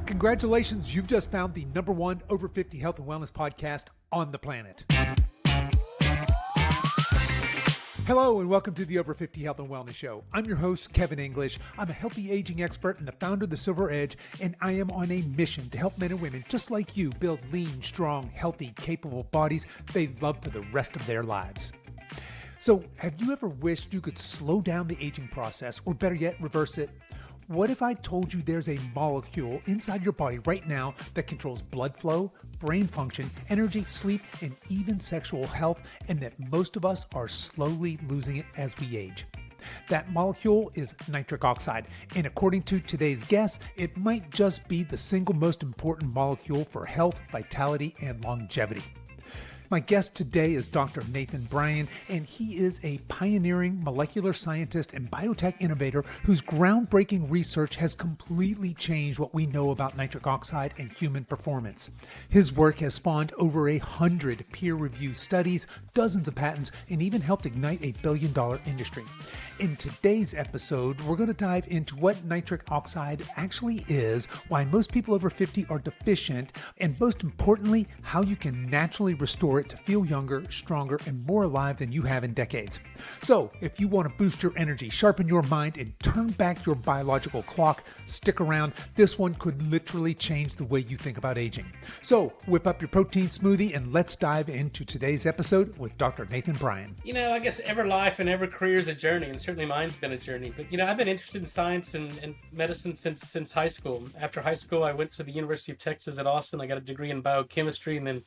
Congratulations, you've just found the #1 over 50 health and wellness podcast on the planet. Hello and welcome to the Over 50 Health and Wellness Show. I'm your host, Kevin English. I'm a healthy aging expert and the founder of The Silver Edge, and I am on a mission to help men and women just like you build lean, strong, healthy, capable bodies they love for the rest of their lives. So, have you ever wished you could slow down the aging process, or better yet, reverse it? What if I told you there's a molecule inside your body right now that controls blood flow, brain function, energy, sleep, and even sexual health, and that most of us are slowly losing it as we age? That molecule is nitric oxide, and according to today's guest, it might just be the single most important molecule for health, vitality, and longevity. My guest today is Dr. Nathan Bryan, and he is a pioneering molecular scientist and biotech innovator whose groundbreaking research has completely changed what we know about nitric oxide and human performance. His work has spawned over 100 peer-reviewed studies, dozens of patents, and even helped ignite a billion-dollar industry. In today's episode, we're going to dive into what nitric oxide actually is, why most people over 50 are deficient, and most importantly, how you can naturally restore it to feel younger, stronger, and more alive than you have in decades. So, if you want to boost your energy, sharpen your mind, and turn back your biological clock, stick around. This one could literally change the way you think about aging. So, whip up your protein smoothie and let's dive into today's episode with Dr. Nathan Bryan. You know, I guess every life and every career is a journey, and certainly mine's been a journey. But, I've been interested in science and medicine since high school. After high school, I went to the University of Texas at Austin. I got a degree in biochemistry, and then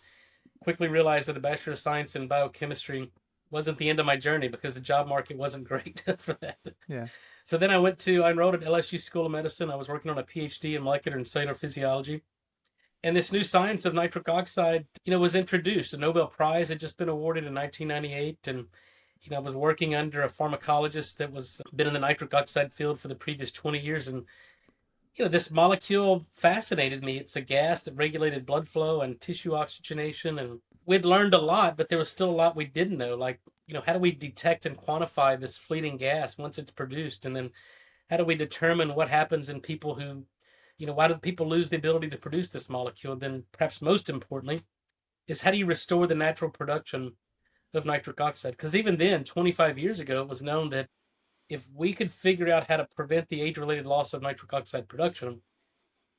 quickly realized that a Bachelor of Science in biochemistry wasn't the end of my journey because the job market wasn't great for that. Yeah. So then I enrolled at LSU School of Medicine. I was working on a PhD in molecular and cellular physiology. And this new science of nitric oxide, was introduced. A Nobel Prize had just been awarded in 1998. And, I was working under a pharmacologist that was been in the nitric oxide field for the previous 20 years. And this molecule fascinated me. It's a gas that regulated blood flow and tissue oxygenation. And we'd learned a lot, but there was still a lot we didn't know. Like, how do we detect and quantify this fleeting gas once it's produced? And then how do we determine what happens in people who, why do people lose the ability to produce this molecule? Then perhaps most importantly is how do you restore the natural production of nitric oxide? Because even then, 25 years ago, it was known that if we could figure out how to prevent the age-related loss of nitric oxide production,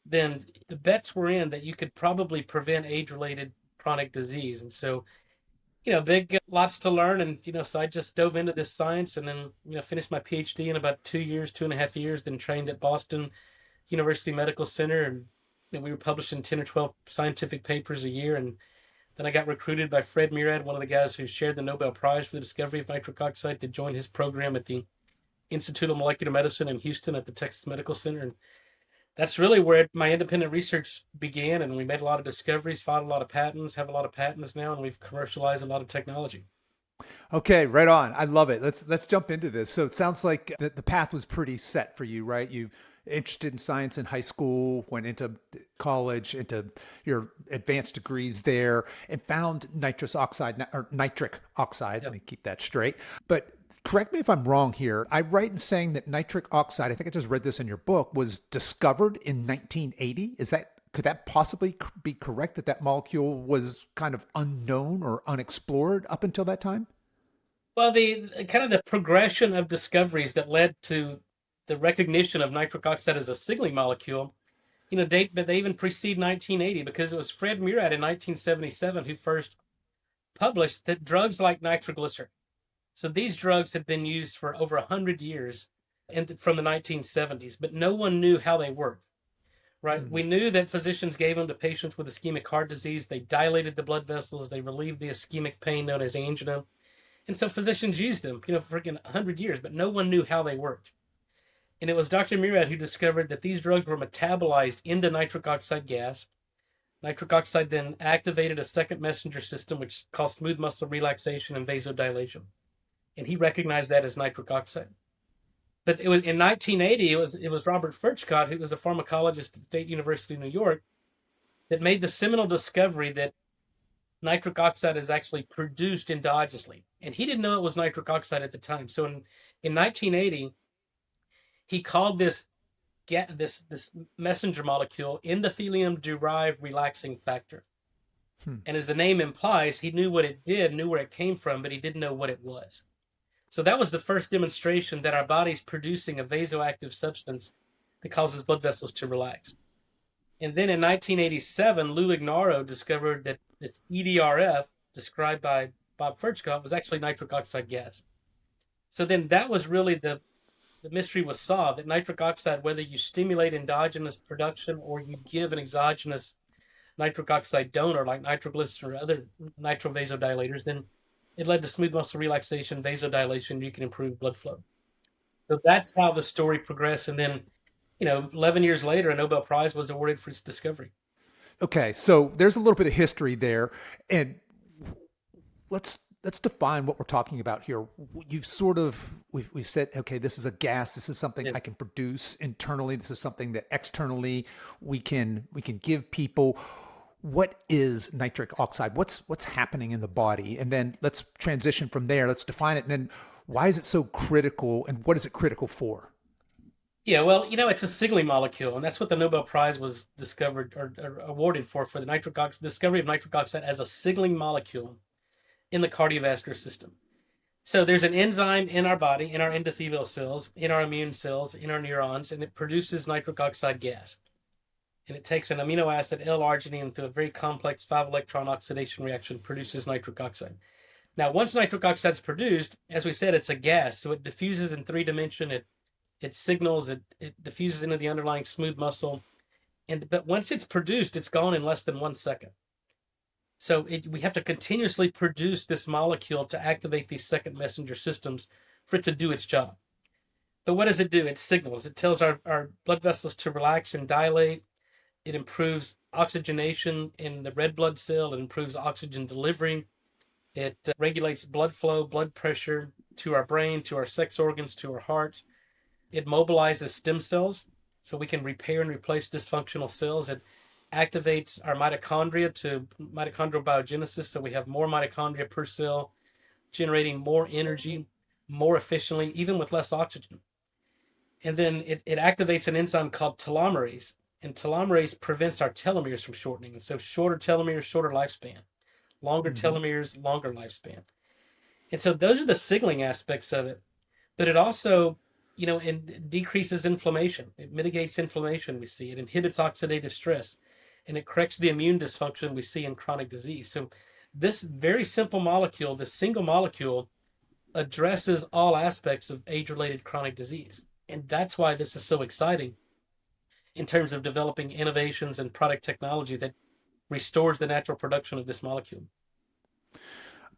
then the bets were in that you could probably prevent age-related chronic disease. And so, lots to learn. And, so I just dove into this science and then, finished my PhD in about 2.5 years, then trained at Boston University Medical Center. And we were publishing 10 or 12 scientific papers a year. And then I got recruited by Fred Murad, one of the guys who shared the Nobel Prize for the discovery of nitric oxide, to join his program at the Institute of Molecular Medicine in Houston at the Texas Medical Center. And that's really where my independent research began. And we made a lot of discoveries, filed a lot of patents, have a lot of patents now, and we've commercialized a lot of technology. Okay, right on. I love it. Let's jump into this. So it sounds like the path was pretty set for you, right? You interested in science in high school, went into college, into your advanced degrees there, and found nitric oxide. Yep. Let me keep that straight. But correct me if I'm wrong here. I write in saying that nitric oxide, I think I just read this in your book, was discovered in 1980. Could that possibly be correct, that molecule was kind of unknown or unexplored up until that time? Well, the kind of the progression of discoveries that led to the recognition of nitric oxide as a signaling molecule, they even precede 1980, because it was Fred Murad in 1977 who first published that drugs like nitroglycerin. So these drugs had been used for over 100 years from the 1970s, but no one knew how they worked, right? Mm-hmm. We knew that physicians gave them to patients with ischemic heart disease. They dilated the blood vessels. They relieved the ischemic pain known as angina. And so physicians used them, for 100 years, but no one knew how they worked. And it was Dr. Murad who discovered that these drugs were metabolized into nitric oxide gas. Nitric oxide then activated a second messenger system, which is called smooth muscle relaxation and vasodilation. And he recognized that as nitric oxide. But it was in 1980, it was Robert Furchgott, who was a pharmacologist at the State University of New York, that made the seminal discovery that nitric oxide is actually produced endogenously. And he didn't know it was nitric oxide at the time. So in 1980, he called this get this messenger molecule, endothelium derived relaxing factor. Hmm. And as the name implies, he knew what it did, knew where it came from, but he didn't know what it was. So that was the first demonstration that our body's producing a vasoactive substance that causes blood vessels to relax. And then in 1987, Lou Ignarro discovered that this EDRF, described by Bob Furchgott, was actually nitric oxide gas. So then that was really the mystery was solved, that nitric oxide, whether you stimulate endogenous production or you give an exogenous nitric oxide donor like nitroglycerin or other nitrovasodilators, then it led to smooth muscle relaxation, vasodilation. You can improve blood flow. So that's how the story progressed. And then, 11 years later, a Nobel Prize was awarded for its discovery. Okay, so there's a little bit of history there, and let's define what we're talking about here. You've sort of we've said, okay, this is a gas. This is something Yeah. I can produce internally. This is something that externally we can give people. What is nitric oxide? What's happening in the body? And then let's transition from there. Let's define it. And then why is it so critical? And what is it critical for? Yeah, well, it's a signaling molecule, and that's what the Nobel Prize was discovered or awarded for the discovery of nitric oxide as a signaling molecule in the cardiovascular system. So there's an enzyme in our body, in our endothelial cells, in our immune cells, in our neurons, and it produces nitric oxide gas. And it takes an amino acid L-arginine through a very complex 5-electron oxidation reaction, produces nitric oxide. Now, once nitric oxide is produced, as we said, it's a gas, so it diffuses in 3 dimension. It signals, it diffuses into the underlying smooth muscle, but once it's produced, it's gone in less than 1 second. So we have to continuously produce this molecule to activate these second messenger systems for it to do its job. But what does it do? It signals. It tells our blood vessels to relax and dilate. It improves oxygenation in the red blood cell. It improves oxygen delivery. It regulates blood flow, blood pressure to our brain, to our sex organs, to our heart. It mobilizes stem cells so we can repair and replace dysfunctional cells. It activates our mitochondria to mitochondrial biogenesis, so we have more mitochondria per cell, generating more energy more efficiently, even with less oxygen. And then it activates an enzyme called telomerase, and telomerase prevents our telomeres from shortening. So shorter telomeres, shorter lifespan, longer Mm-hmm. telomeres, longer lifespan. And so those are the signaling aspects of it. But it also, decreases inflammation. It mitigates inflammation, we see. It inhibits oxidative stress, and it corrects the immune dysfunction we see in chronic disease. So this very simple molecule, this single molecule, addresses all aspects of age-related chronic disease. And that's why this is so exciting in terms of developing innovations and product technology that restores the natural production of this molecule.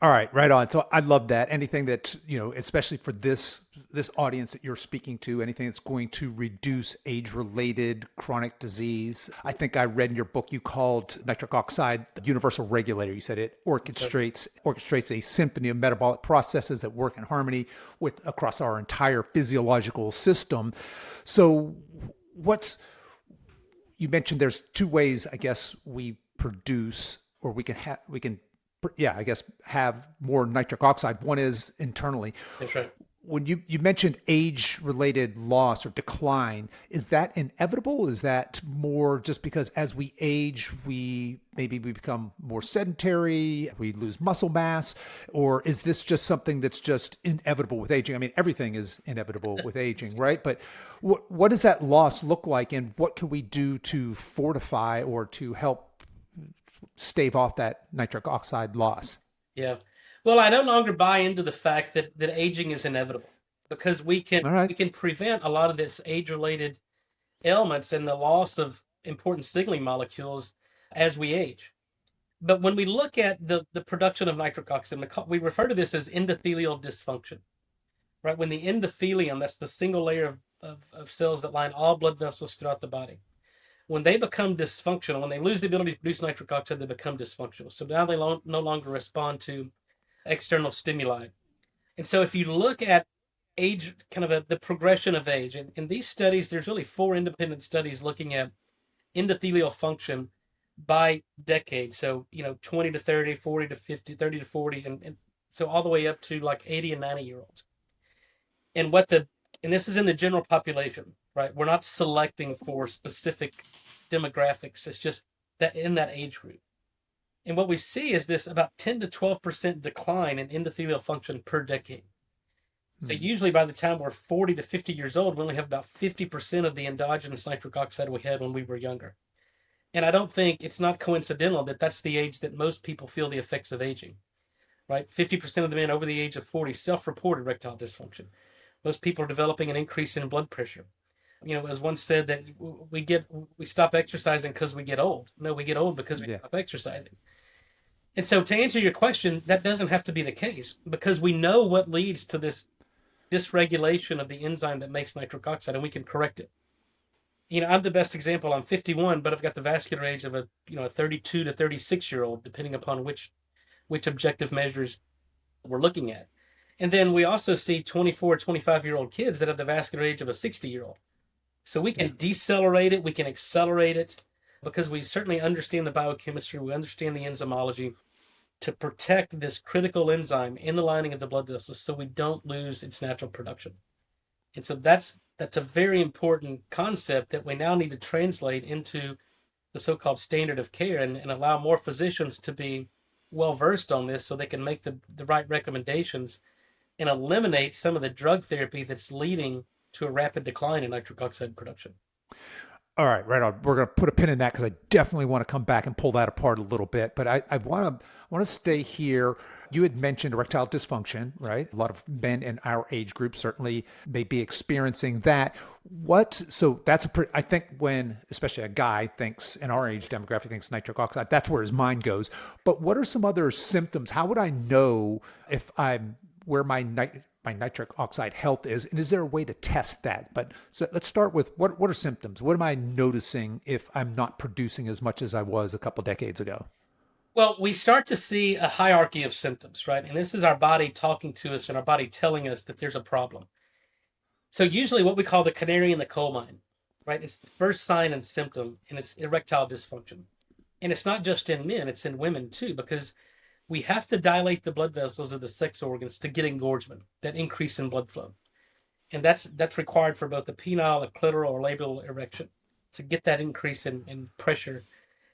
All right, right on. So I love that. Anything that, especially for this audience that you're speaking to, anything that's going to reduce age-related chronic disease. I think I read in your book you called nitric oxide the universal regulator. You said it orchestrates a symphony of metabolic processes that work in harmony with across our entire physiological system. So you mentioned there's two ways, I guess, we produce or I guess have more nitric oxide. One is internally. That's right. When you mentioned age-related loss or decline, is that inevitable? Is that more just because as we age, we become more sedentary, we lose muscle mass, or is this just something that's just inevitable with aging? I mean, everything is inevitable with aging, right? But what does that loss look like, and what can we do to fortify or to help stave off that nitric oxide loss? Yeah. Well, I no longer buy into the fact that aging is inevitable, because we can All right. we can prevent a lot of this age-related ailments and the loss of important signaling molecules as we age. But when we look at the production of nitric oxide, we refer to this as endothelial dysfunction, right? When the endothelium, that's the single layer of cells that line all blood vessels throughout the body, when they become dysfunctional, when they lose the ability to produce nitric oxide, they become dysfunctional. So now they no longer respond to external stimuli. And so if you look at age, kind of the progression of age, and in these studies, there's really 4 independent studies looking at endothelial function by decade. So, 20 to 30, 40 to 50, 30 to 40, and so all the way up to like 80 and 90-year-olds. And what the And this is in the general population, right? We're not selecting for specific demographics. It's just that in that age group. And what we see is this about 10 to 12% decline in endothelial function per decade. So usually by the time we're 40 to 50 years old, we only have about 50% of the endogenous nitric oxide we had when we were younger. And I don't think it's not coincidental that that's the age that most people feel the effects of aging, right? 50% of the men over the age of 40 self-report erectile dysfunction. Most people are developing an increase in blood pressure. As one said, that we stop exercising because we get old. No, we get old because we stop exercising. And so to answer your question, that doesn't have to be the case, because we know what leads to this dysregulation of the enzyme that makes nitric oxide, and we can correct it. I'm the best example. I'm 51, but I've got the vascular age of a 32 to 36-year-old, depending upon which objective measures we're looking at. And then we also see 24, 25-year-old kids that have the vascular age of a 60-year-old. So we can decelerate it, we can accelerate it, because we certainly understand the biochemistry, we understand the enzymology to protect this critical enzyme in the lining of the blood vessels so we don't lose its natural production. And so that's a very important concept that we now need to translate into the so-called standard of care, and allow more physicians to be well-versed on this so they can make the right recommendations and eliminate some of the drug therapy that's leading to a rapid decline in nitric oxide production. All right, right on. We're going to put a pin in that because I definitely want to come back and pull that apart a little bit. But I want to stay here. You had mentioned erectile dysfunction, right? A lot of men in our age group certainly may be experiencing that. So that's I think when, especially a guy thinks, in our age demographic thinks nitric oxide, that's where his mind goes. But what are some other symptoms? How would I know if I'm where my nitric oxide health is, and is there a way to test that? But so let's start with what are symptoms? What am I noticing if I'm not producing as much as I was a couple decades ago? Well, we start to see a hierarchy of symptoms, right? And this is our body talking to us and our body telling us that there's a problem. So usually what we call the canary in the coal mine, right? It's the first sign and symptom, and it's erectile dysfunction. And it's not just in men, it's in women too, because we have to dilate the blood vessels of the sex organs to get engorgement, that increase in blood flow. And that's required for both the penile, a clitoral, or labial erection to get that increase in pressure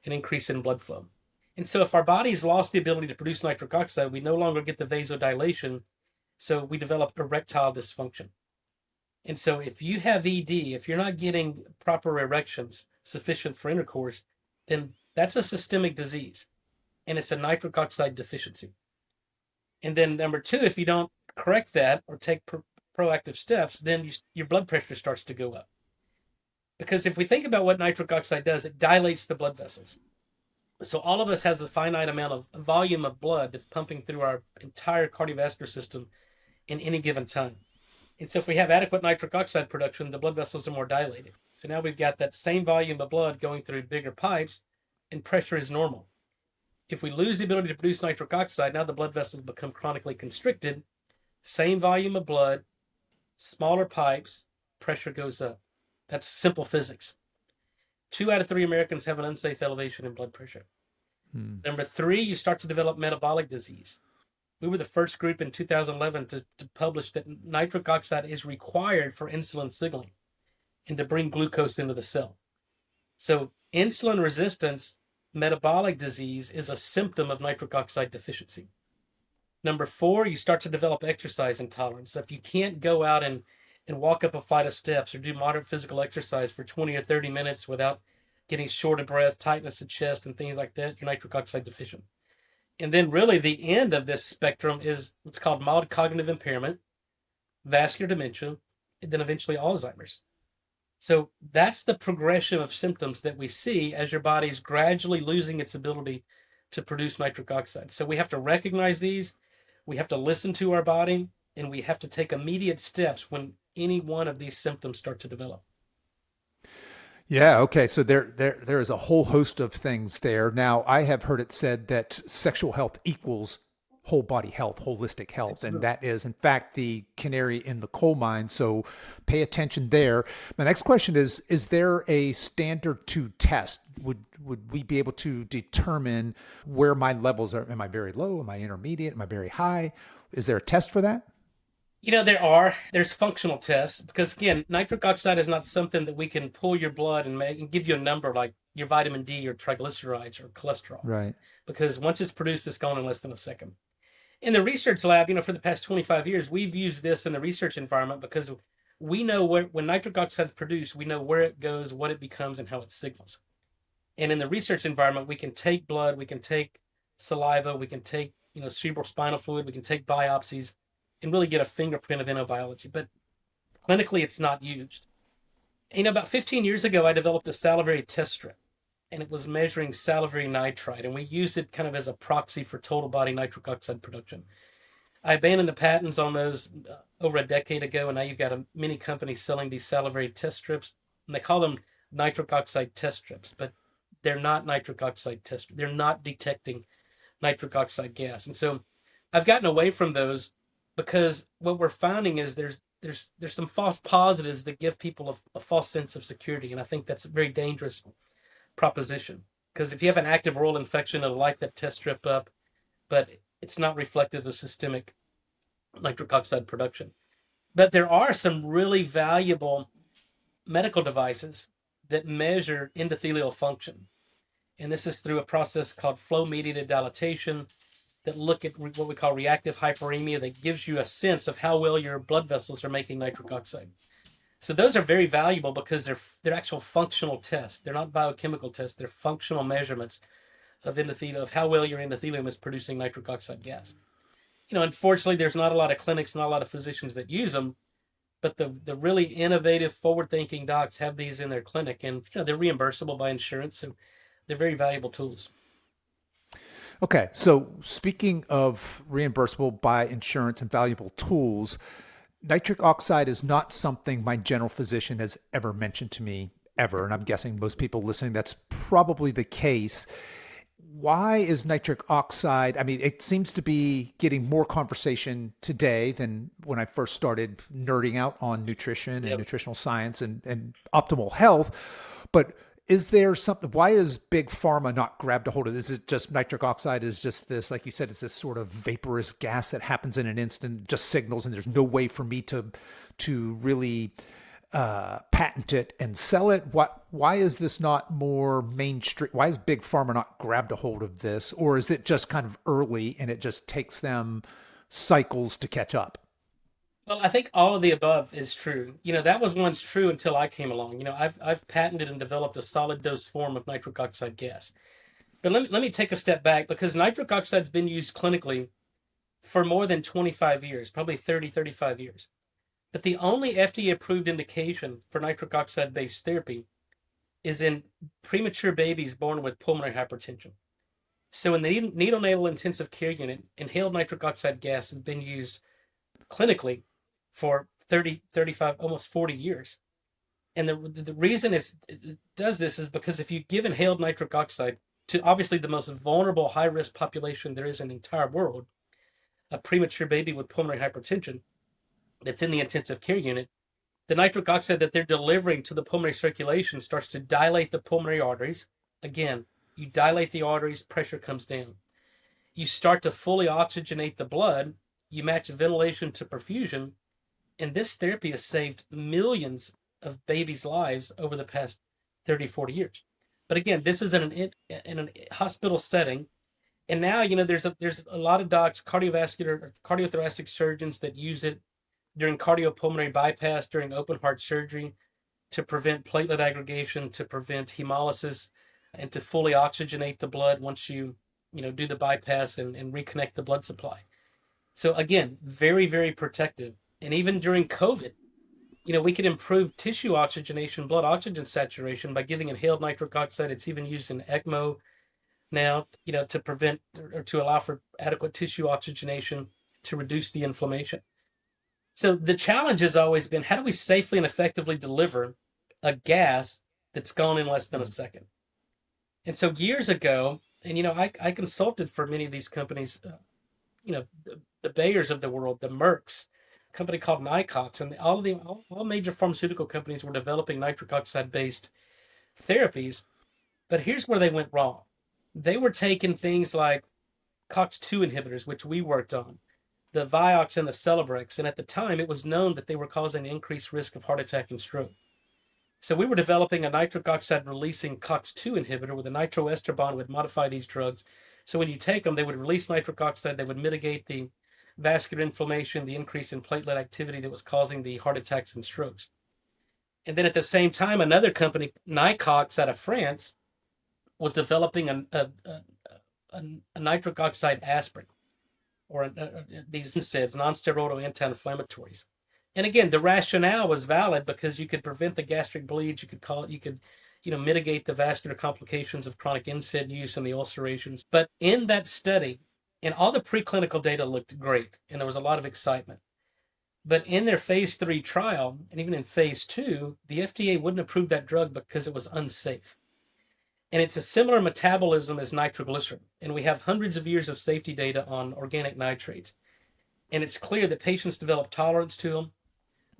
and increase in blood flow. And so if our body's lost the ability to produce nitric oxide, we no longer get the vasodilation, so we develop erectile dysfunction. And so if you have ED, if you're not getting proper erections sufficient for intercourse, then that's a systemic disease, and it's a nitric oxide deficiency. And then number two, if you don't correct that or take proactive steps, then your blood pressure starts to go up. Because if we think about what nitric oxide does, it dilates the blood vessels. So all of us has a finite amount of volume of blood that's pumping through our entire cardiovascular system in any given time. And so if we have adequate nitric oxide production, the blood vessels are more dilated. So now we've got that same volume of blood going through bigger pipes, and pressure is normal. If we lose the ability to produce nitric oxide, now the blood vessels become chronically constricted. Same volume of blood, smaller pipes, pressure goes up. That's simple physics. 2 out of 3 Americans have an unsafe elevation in blood pressure. Number 3, you start to develop metabolic disease. We were the first group in 2011 to publish that nitric oxide is required for insulin signaling and to bring glucose into the cell. So insulin resistance, metabolic disease, is a symptom of nitric oxide deficiency. Number 4, you start to develop exercise intolerance. So if you can't go out and walk up a flight of steps or do moderate physical exercise for 20 or 30 minutes without getting short of breath, tightness of chest, and things like that, you're nitric oxide deficient. And then really the end of this spectrum is what's called mild cognitive impairment, vascular dementia, and then eventually Alzheimer's. So that's the progression of symptoms that we see as your body's gradually losing its ability to produce nitric oxide. So we have to recognize these, we have to listen to our body, and we have to take immediate steps when any one of these symptoms start to develop. Yeah. Okay. So there is a whole host of things there. Now, I have heard it said that sexual health equals whole body health, holistic health. Absolutely. And that is, in fact, the canary in the coal mine. So pay attention there. My next question is there a standard to test? Would we be able to determine where my levels are? Am I very low? Am I intermediate? Am I very high? Is there a test for that? There's functional tests because again, nitric oxide is not something that we can pull your blood and make and give you a number like your vitamin D or triglycerides or cholesterol. Right. Because once it's produced, it's gone in less than a second. In the research lab, for the past 25 years, we've used this in the research environment because we know when nitric oxide is produced, we know where it goes, what it becomes, and how it signals. And in the research environment, we can take blood, we can take saliva, we can take cerebral spinal fluid, we can take biopsies, and really get a fingerprint of nanobiology. But clinically, it's not used. About 15 years ago, I developed a salivary test strip, and it was measuring salivary nitrite, and we used it kind of as a proxy for total body nitric oxide production. I abandoned the patents on those over a decade ago, and now you've got many companies selling these salivary test strips, and they call them nitric oxide test strips, but they're not nitric oxide test. They're not detecting nitric oxide gas, and so I've gotten away from those because what we're finding is there's some false positives that give people a false sense of security, and I think that's a very dangerous proposition because if you have an active oral infection, it'll light that test strip up, but it's not reflective of systemic nitric oxide production. But there are some really valuable medical devices that measure endothelial function. And this is through a process called flow mediated dilatation that look at what we call reactive hyperemia that gives you a sense of how well your blood vessels are making nitric oxide. So those are very valuable because they're actual functional tests. They're not biochemical tests. They're functional measurements of endothelium, of how well your endothelium is producing nitric oxide gas. Unfortunately, there's not a lot of clinics, not a lot of physicians that use them, but the really innovative, forward-thinking docs have these in their clinic, and they're reimbursable by insurance, so they're very valuable tools. Okay, so speaking of reimbursable by insurance and valuable tools, nitric oxide is not something my general physician has ever mentioned to me ever. And I'm guessing most people listening, that's probably the case. Why is nitric oxide? I mean, it seems to be getting more conversation today than when I first started nerding out on nutrition and Yep. nutritional science and optimal health. But is there something? Why is big pharma not grabbed a hold of this? Is it just nitric oxide is just this, like you said, it's this sort of vaporous gas that happens in an instant, just signals, and there's no way for me to really patent it and sell it? Why is this not more mainstream? Why is big pharma not grabbed a hold of this, or is it just kind of early and it just takes them cycles to catch up? Well, I think all of the above is true. That was once true until I came along. I've patented and developed a solid dose form of nitric oxide gas. But let me take a step back because nitric oxide's been used clinically for more than 25 years, probably 30, 35 years. But the only FDA approved indication for nitric oxide based therapy is in premature babies born with pulmonary hypertension. So in the neonatal intensive care unit, inhaled nitric oxide gas has been used clinically for 30, 35, almost 40 years. And the reason it does this is because if you give inhaled nitric oxide to obviously the most vulnerable high risk population there is in the entire world, a premature baby with pulmonary hypertension that's in the intensive care unit, the nitric oxide that they're delivering to the pulmonary circulation starts to dilate the pulmonary arteries. Again, you dilate the arteries, pressure comes down. You start to fully oxygenate the blood, you match ventilation to perfusion, and this therapy has saved millions of babies' lives over the past 30, 40 years. But again, this is in a hospital setting. And now, there's a lot of docs, cardiovascular, cardiothoracic surgeons that use it during cardiopulmonary bypass, during open heart surgery to prevent platelet aggregation, to prevent hemolysis, and to fully oxygenate the blood once do the bypass and reconnect the blood supply. So again, very, very protective. And even during COVID, we could improve tissue oxygenation, blood oxygen saturation by giving inhaled nitric oxide. It's even used in ECMO now, to prevent or to allow for adequate tissue oxygenation to reduce the inflammation. So the challenge has always been how do we safely and effectively deliver a gas that's gone in less than a second? And so years ago, and I consulted for many of these companies, the Bayers of the world, the Mercks, a company called Nicox, and all major pharmaceutical companies were developing nitric oxide based therapies. But here's where they went wrong. They were taking things like COX2 inhibitors, which we worked on, the Vioxx and the Celebrex. And at the time, it was known that they were causing increased risk of heart attack and stroke. So we were developing a nitric oxide releasing COX-2 inhibitor with a nitroester bond would modify these drugs. So when you take them, they would release nitric oxide. They would mitigate the vascular inflammation, the increase in platelet activity that was causing the heart attacks and strokes. And then at the same time, another company, Nicox out of France, was developing a nitric oxide aspirin, or these NSAIDs, non-steroidal anti-inflammatories. And again, the rationale was valid because you could prevent the gastric bleeds, you could mitigate the vascular complications of chronic NSAID use and the ulcerations. But in that study, and all the preclinical data looked great, and there was a lot of excitement. But in their phase 3 trial, and even in phase 2, the FDA wouldn't approve that drug because it was unsafe. And it's a similar metabolism as nitroglycerin. And we have hundreds of years of safety data on organic nitrates. And it's clear that patients develop tolerance to them.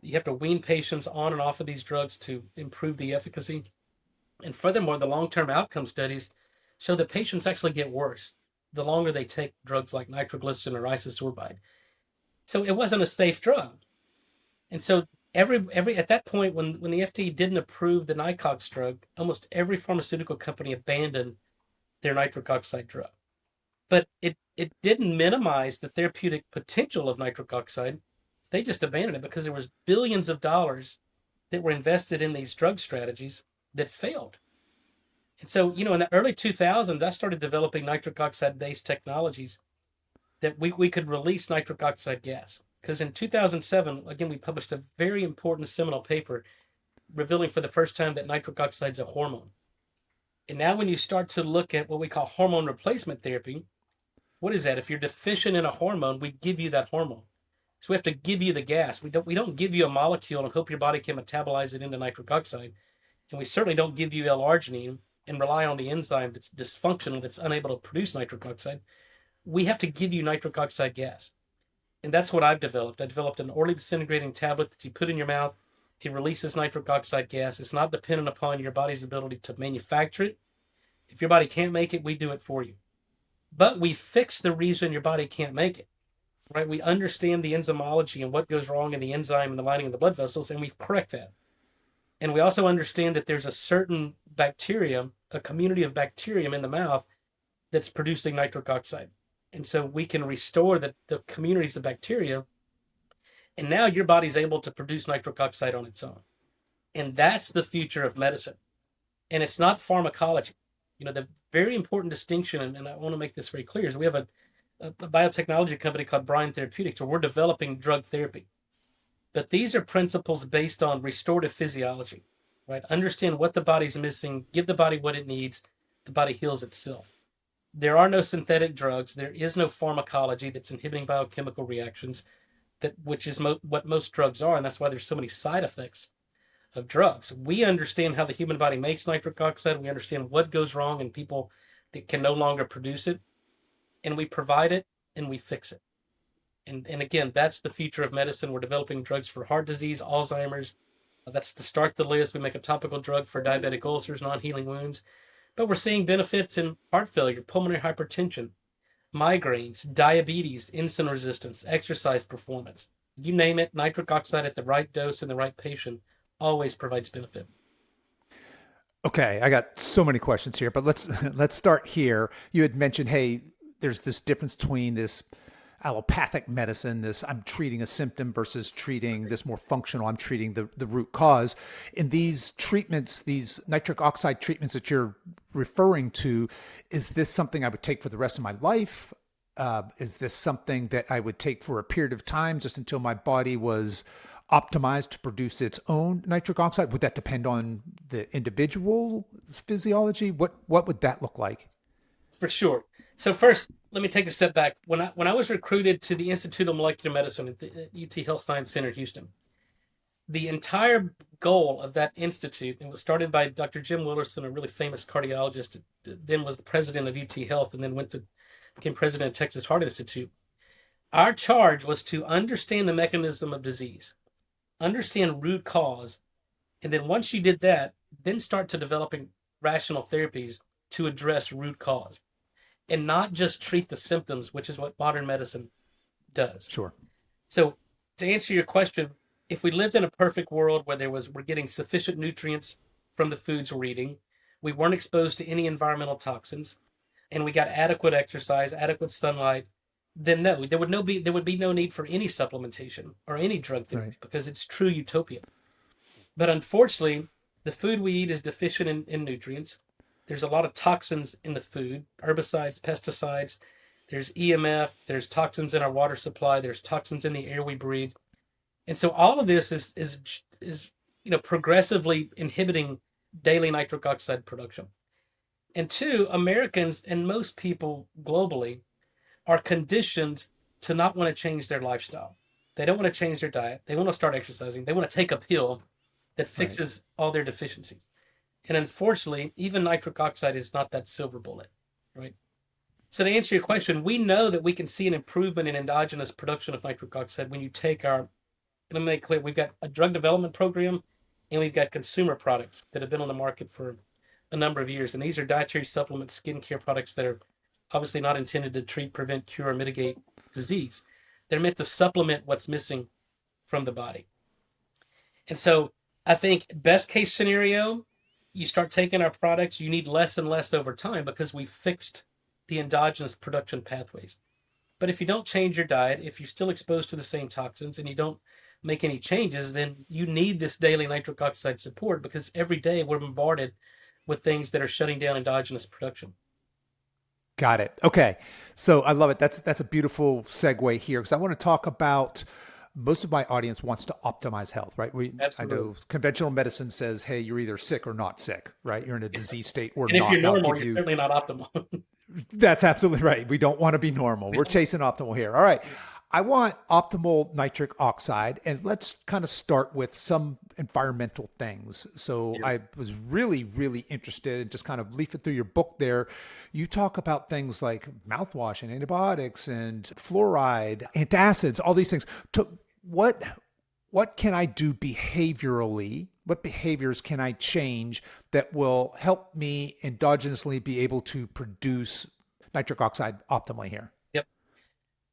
You have to wean patients on and off of these drugs to improve the efficacy. And furthermore, the long-term outcome studies show that patients actually get worse the longer they take drugs like nitroglycerin or isosorbide. So it wasn't a safe drug. And so every at that point, when the FDA didn't approve the Nicox drug, almost every pharmaceutical company abandoned their nitric oxide drug. But it didn't minimize the therapeutic potential of nitric oxide. They just abandoned it because there was billions of dollars that were invested in these drug strategies that failed. And so, in the early 2000s, I started developing nitric oxide-based technologies that we could release nitric oxide gas. Because in 2007, again, we published a very important seminal paper revealing for the first time that nitric oxide is a hormone. And now when you start to look at what we call hormone replacement therapy, what is that? If you're deficient in a hormone, we give you that hormone. So we have to give you the gas. We don't give you a molecule and hope your body can metabolize it into nitric oxide. And we certainly don't give you L-arginine and rely on the enzyme that's dysfunctional, that's unable to produce nitric oxide. We have to give you nitric oxide gas. And that's what I've developed. I developed an orally disintegrating tablet that you put in your mouth. It releases nitric oxide gas. It's not dependent upon your body's ability to manufacture it. If your body can't make it, we do it for you. But we fix the reason your body can't make it, right? We understand the enzymology and what goes wrong in the enzyme and the lining of the blood vessels, and we correct that. And we also understand that there's a certain bacterium, a community of bacterium in the mouth that's producing nitric oxide. And so we can restore the communities of bacteria. And now your body's able to produce nitric oxide on its own. And that's the future of medicine. And it's not pharmacology. The very important distinction, and I want to make this very clear, is we have a biotechnology company called Bryan where we're developing drug therapy. But these are principles based on restorative physiology, right? Understand what the body's missing, give the body what it needs, the body heals itself. There are no synthetic drugs. There is no pharmacology that's inhibiting biochemical reactions, which is what most drugs are, and that's why there's so many side effects of drugs. We understand how the human body makes nitric oxide. We understand what goes wrong in people that can no longer produce it, and we provide it and we fix it. And again, that's the future of medicine. We're developing drugs for heart disease, Alzheimer's. That's to start the list. We make a topical drug for diabetic ulcers, non-healing wounds. But we're seeing benefits in heart failure, pulmonary hypertension, migraines, diabetes, insulin resistance, exercise performance. You name it, nitric oxide at the right dose in the right patient always provides benefit. Okay, I got so many questions here, but let's start here. You had mentioned, hey, there's this difference between this allopathic medicine, this I'm treating a symptom versus treating this more functional, I'm treating the root cause. In these treatments, these nitric oxide treatments that you're referring to, is this something I would take for the rest of my life? Is this something that I would take for a period of time just until my body was optimized to produce its own nitric oxide? Would that depend on the individual's physiology? What would that look like? For sure. So first, let me take a step back. When I was recruited to the Institute of Molecular Medicine at the UT Health Science Center, Houston, the entire goal of that institute, it was started by Dr. Jim Willerson, a really famous cardiologist, then was the president of UT Health, and then became president of Texas Heart Institute. Our charge was to understand the mechanism of disease, understand root cause, and then once you did that, then start to developing rational therapies to address root cause. And not just treat the symptoms, which is what modern medicine does. Sure. So to answer your question, if we lived in a perfect world where we're getting sufficient nutrients from the foods we're eating, we weren't exposed to any environmental toxins, and we got adequate exercise, adequate sunlight, then no, there would be no need for any supplementation or any drug therapy Right. because it's true utopia. But unfortunately, the food we eat is deficient in nutrients. There's a lot of toxins in the food, herbicides, pesticides. There's EMF. There's toxins in our water supply. There's toxins in the air we breathe. And so all of this is progressively inhibiting daily nitric oxide production. And two, Americans and most people globally are conditioned to not want to change their lifestyle. They don't want to change their diet. They want to start exercising. They want to take a pill that Right. fixes all their deficiencies. And unfortunately, even nitric oxide is not that silver bullet, right? So to answer your question, we know that we can see an improvement in endogenous production of nitric oxide when you take our, let me make it clear, we've got a drug development program and we've got consumer products that have been on the market for a number of years. And these are dietary supplement skincare products that are obviously not intended to treat, prevent, cure, or mitigate disease. They're meant to supplement what's missing from the body. And so I think best case scenario, you start taking our products, you need less and less over time because we fixed the endogenous production pathways. But if you don't change your diet, if you're still exposed to the same toxins and you don't make any changes, then you need this daily nitric oxide support because every day we're bombarded with things that are shutting down endogenous production. Got it. Okay. So I love it. That's a beautiful segue here because I want to talk about most of my audience wants to optimize health, right? I Absolutely. know conventional medicine says, hey, you're either sick or not sick, right? You're in a disease state or And if not. you're And I'll normal, give you're you, certainly not optimal. that's absolutely right. We don't want to be normal. We're chasing optimal here. All right. I want optimal nitric oxide. And let's kind of start with some environmental things. So Yeah. I was really, really interested in just kind of leafing through your book there. You talk about things like mouthwash and antibiotics and fluoride, antacids, all these things. What what can I do behaviorally? What behaviors can I change that will help me endogenously be able to produce nitric oxide optimally here? Yep.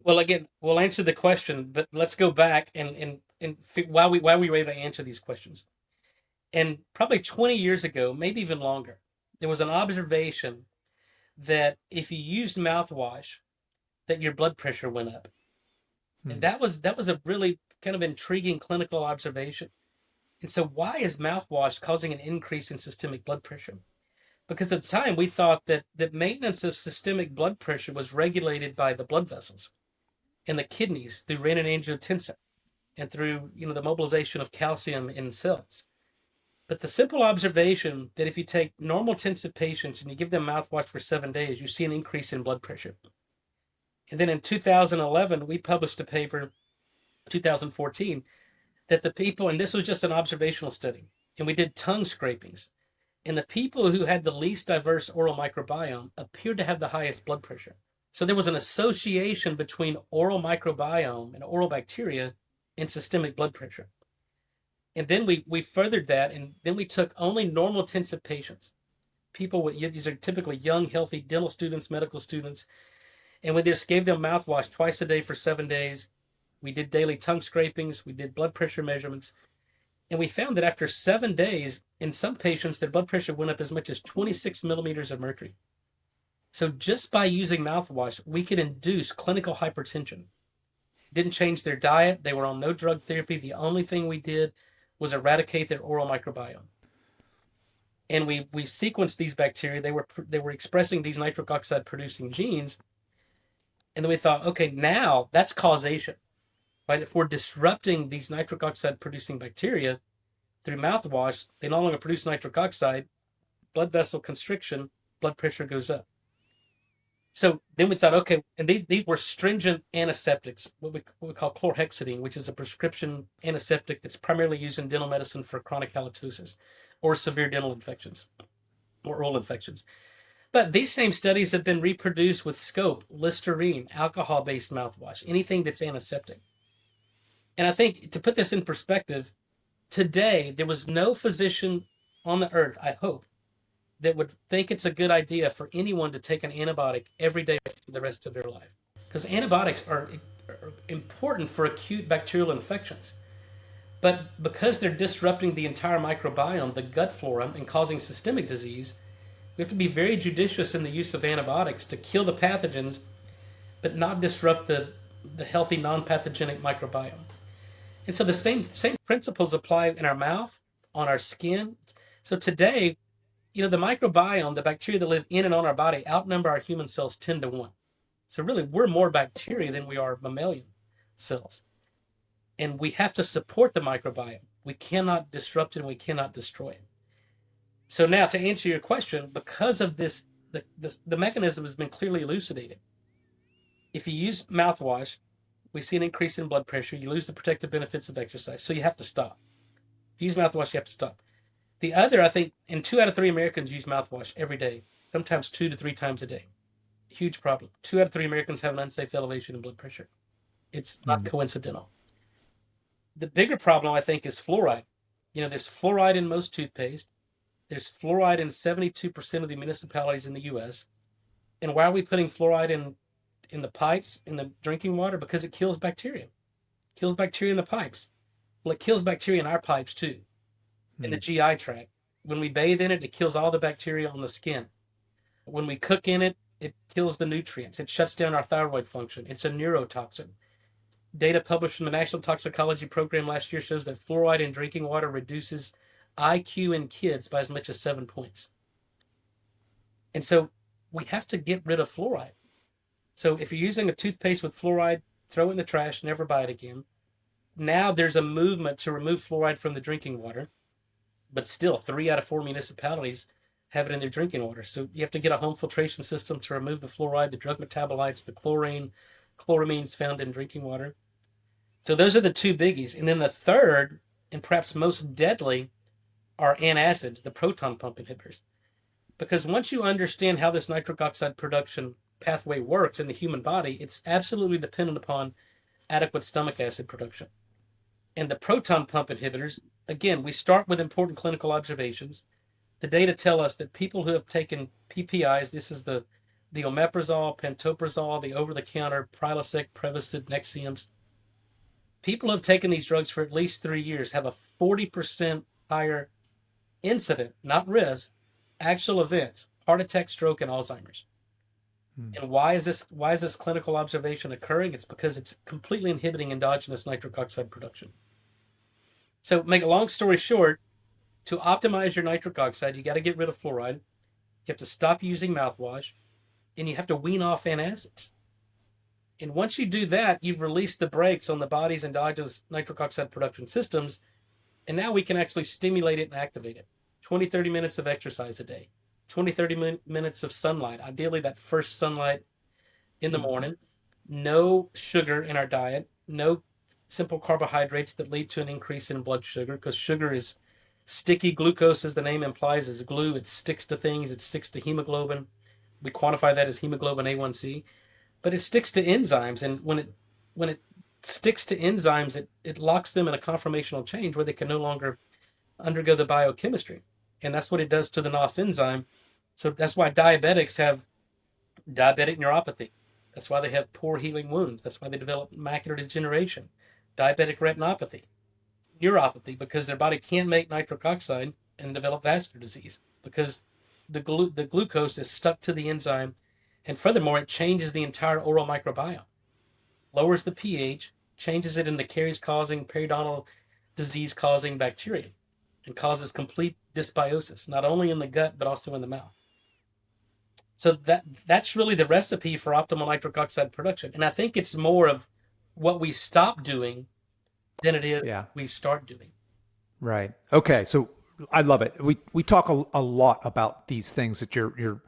Well, again, we'll answer the question, but let's go back and why we were able to answer these questions. And probably 20 years ago, maybe even longer, there was an observation that if you used mouthwash, that your blood pressure went up. And Hmm. that was a really kind of intriguing clinical observation. And so why is mouthwash causing an increase in systemic blood pressure? Because at the time we thought that maintenance of systemic blood pressure was regulated by the blood vessels and the kidneys through renin-angiotensin and through the mobilization of calcium in cells. But the simple observation that if you take normal intensive patients and you give them mouthwash for 7 days, you see an increase in blood pressure. And then in 2011, we published a paper, 2014, that the people, and this was just an observational study, and we did tongue scrapings, and the people who had the least diverse oral microbiome appeared to have the highest blood pressure. So there was an association between oral microbiome and oral bacteria and systemic blood pressure. And then we furthered that, and then we took only normal intensive patients, people with these are typically young, healthy dental students, medical students, and we just gave them mouthwash twice a day for 7 days. We did daily tongue scrapings, we did blood pressure measurements, and we found that after 7 days, in some patients, their blood pressure went up as much as 26 millimeters of mercury. So just by using mouthwash, we could induce clinical hypertension. Didn't change their diet. They were on no drug therapy. The only thing we did was eradicate their oral microbiome. And we sequenced these bacteria. They were expressing these nitric oxide producing genes. And then we thought, okay, now that's causation, right? If we're disrupting these nitric oxide producing bacteria through mouthwash, they no longer produce nitric oxide, blood vessel constriction, blood pressure goes up. So then we thought, okay, and these were stringent antiseptics, what we call chlorhexidine, which is a prescription antiseptic that's primarily used in dental medicine for chronic halitosis or severe dental infections or oral infections. But these same studies have been reproduced with scope, Listerine, alcohol-based mouthwash, anything that's antiseptic. And I think to put this in perspective, today there was no physician on the earth, I hope, that would think it's a good idea for anyone to take an antibiotic every day for the rest of their life. Because antibiotics are are important for acute bacterial infections. But because they're disrupting the entire microbiome, the gut flora, and causing systemic disease, we have to be very judicious in the use of antibiotics to kill the pathogens, but not disrupt the healthy non-pathogenic microbiome. And so the same principles apply in our mouth, on our skin. So today, the microbiome, the bacteria that live in and on our body, outnumber our human cells 10 to 1. So really, we're more bacteria than we are mammalian cells. And we have to support the microbiome. We cannot disrupt it and we cannot destroy it. So now, to answer your question, because of this, the mechanism has been clearly elucidated. If you use mouthwash, we see an increase in blood pressure. You lose the protective benefits of exercise. So you have to stop. If you use mouthwash, you have to stop. The other, I think, and 2 out of 3 Americans use mouthwash every day, sometimes 2 to 3 times a day. Huge problem. 2 out of 3 Americans have an unsafe elevation in blood pressure. It's not coincidental. The bigger problem, I think, is fluoride. There's fluoride in most toothpaste. There's fluoride in 72% of the municipalities in the U.S. And why are we putting fluoride in the pipes, in the drinking water? Because it kills bacteria. It kills bacteria in the pipes. Well, it kills bacteria in our pipes too, in the GI tract. When we bathe in it, it kills all the bacteria on the skin. When we cook in it, it kills the nutrients. It shuts down our thyroid function. It's a neurotoxin. Data published from the National Toxicology Program last year shows that fluoride in drinking water reduces IQ in kids by as much as 7 points. And so we have to get rid of fluoride. So if you're using a toothpaste with fluoride, throw it in the trash, never buy it again. Now there's a movement to remove fluoride from the drinking water, but still 3 out of 4 municipalities have it in their drinking water. So you have to get a home filtration system to remove the fluoride, the drug metabolites, the chlorine, chloramines found in drinking water. So those are the 2 biggies. And then the third, and perhaps most deadly, are antacids, the proton pump inhibitors. Because once you understand how this nitric oxide production pathway works in the human body, it's absolutely dependent upon adequate stomach acid production. And the proton pump inhibitors, again, we start with important clinical observations. The data tell us that people who have taken PPIs, this is the omeprazole, pantoprazole, the over-the-counter Prilosec, Prevacid, Nexiums, people who have taken these drugs for at least 3 years have a 40% higher incident, not risk, actual events, heart attack, stroke, and Alzheimer's. And why is this clinical observation occurring? It's because it's completely inhibiting endogenous nitric oxide production. So make a long story short, to optimize your nitric oxide, you got to get rid of fluoride. You have to stop using mouthwash, and you have to wean off antacids. And once you do that, you've released the brakes on the body's endogenous nitric oxide production systems, and now we can actually stimulate it and activate it. 20, 30 minutes of exercise a day. 20, 30 minutes of sunlight, ideally that first sunlight in the morning. No sugar in our diet, no simple carbohydrates that lead to an increase in blood sugar, because sugar is sticky. Glucose, as the name implies, is glue. It sticks to things. It sticks to hemoglobin. We quantify that as hemoglobin A1C. But it sticks to enzymes, and when it sticks to enzymes, it locks them in a conformational change where they can no longer undergo the biochemistry. And that's what it does to the NOS enzyme. So that's why diabetics have diabetic neuropathy. That's why they have poor healing wounds. That's why they develop macular degeneration, diabetic retinopathy, neuropathy, because their body can't make nitric oxide and develop vascular disease because the glucose is stuck to the enzyme. And furthermore, it changes the entire oral microbiome, lowers the pH, changes it into caries-causing, periodontal disease-causing bacteria, and causes complete dysbiosis, not only in the gut, but also in the mouth. So that's really the recipe for optimal nitric oxide production. And I think it's more of what we stop doing than it is we start doing. Right. Okay. So I love it. We talk a lot about these things that you're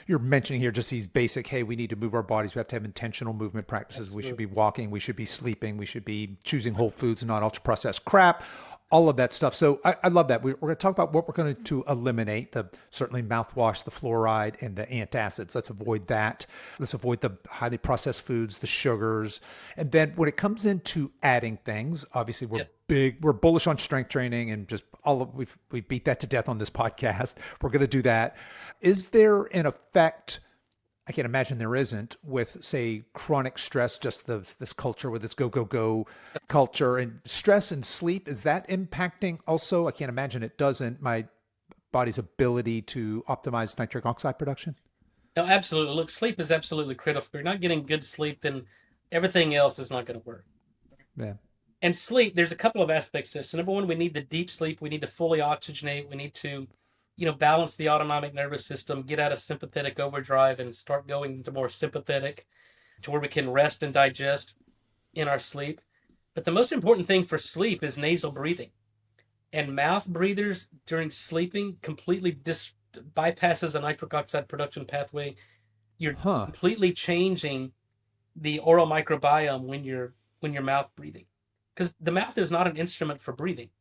mentioning here, just these basic, hey, we need to move our bodies. We have to have intentional movement practices. Absolutely. We should be walking. We should be sleeping. We should be choosing whole foods and not ultra processed crap, all of that stuff. So I love that. We're going to talk about what we're going to eliminate, certainly mouthwash, the fluoride, and the antacids. Let's avoid that. Let's avoid the highly processed foods, the sugars. And then when it comes into adding things, obviously we're bullish on strength training and just we beat that to death on this podcast. We're going to do that. Is there an effect? I can't imagine there isn't with, say, chronic stress, just this culture with its go, go, go culture and stress and sleep. Is that impacting also? I can't imagine it doesn't. My body's ability to optimize nitric oxide production. No, absolutely. Look, sleep is absolutely critical. If you're not getting good sleep, then everything else is not going to work. Yeah. And sleep, there's a couple of aspects to this. So number one, we need the deep sleep. We need to fully oxygenate. We need to, balance the autonomic nervous system, get out of sympathetic overdrive and start going into more sympathetic to where we can rest and digest in our sleep. But the most important thing for sleep is nasal breathing. And mouth breathers during sleeping completely bypasses the nitric oxide production pathway. You're Huh. completely changing the oral microbiome when you're mouth breathing, because the mouth is not an instrument for breathing.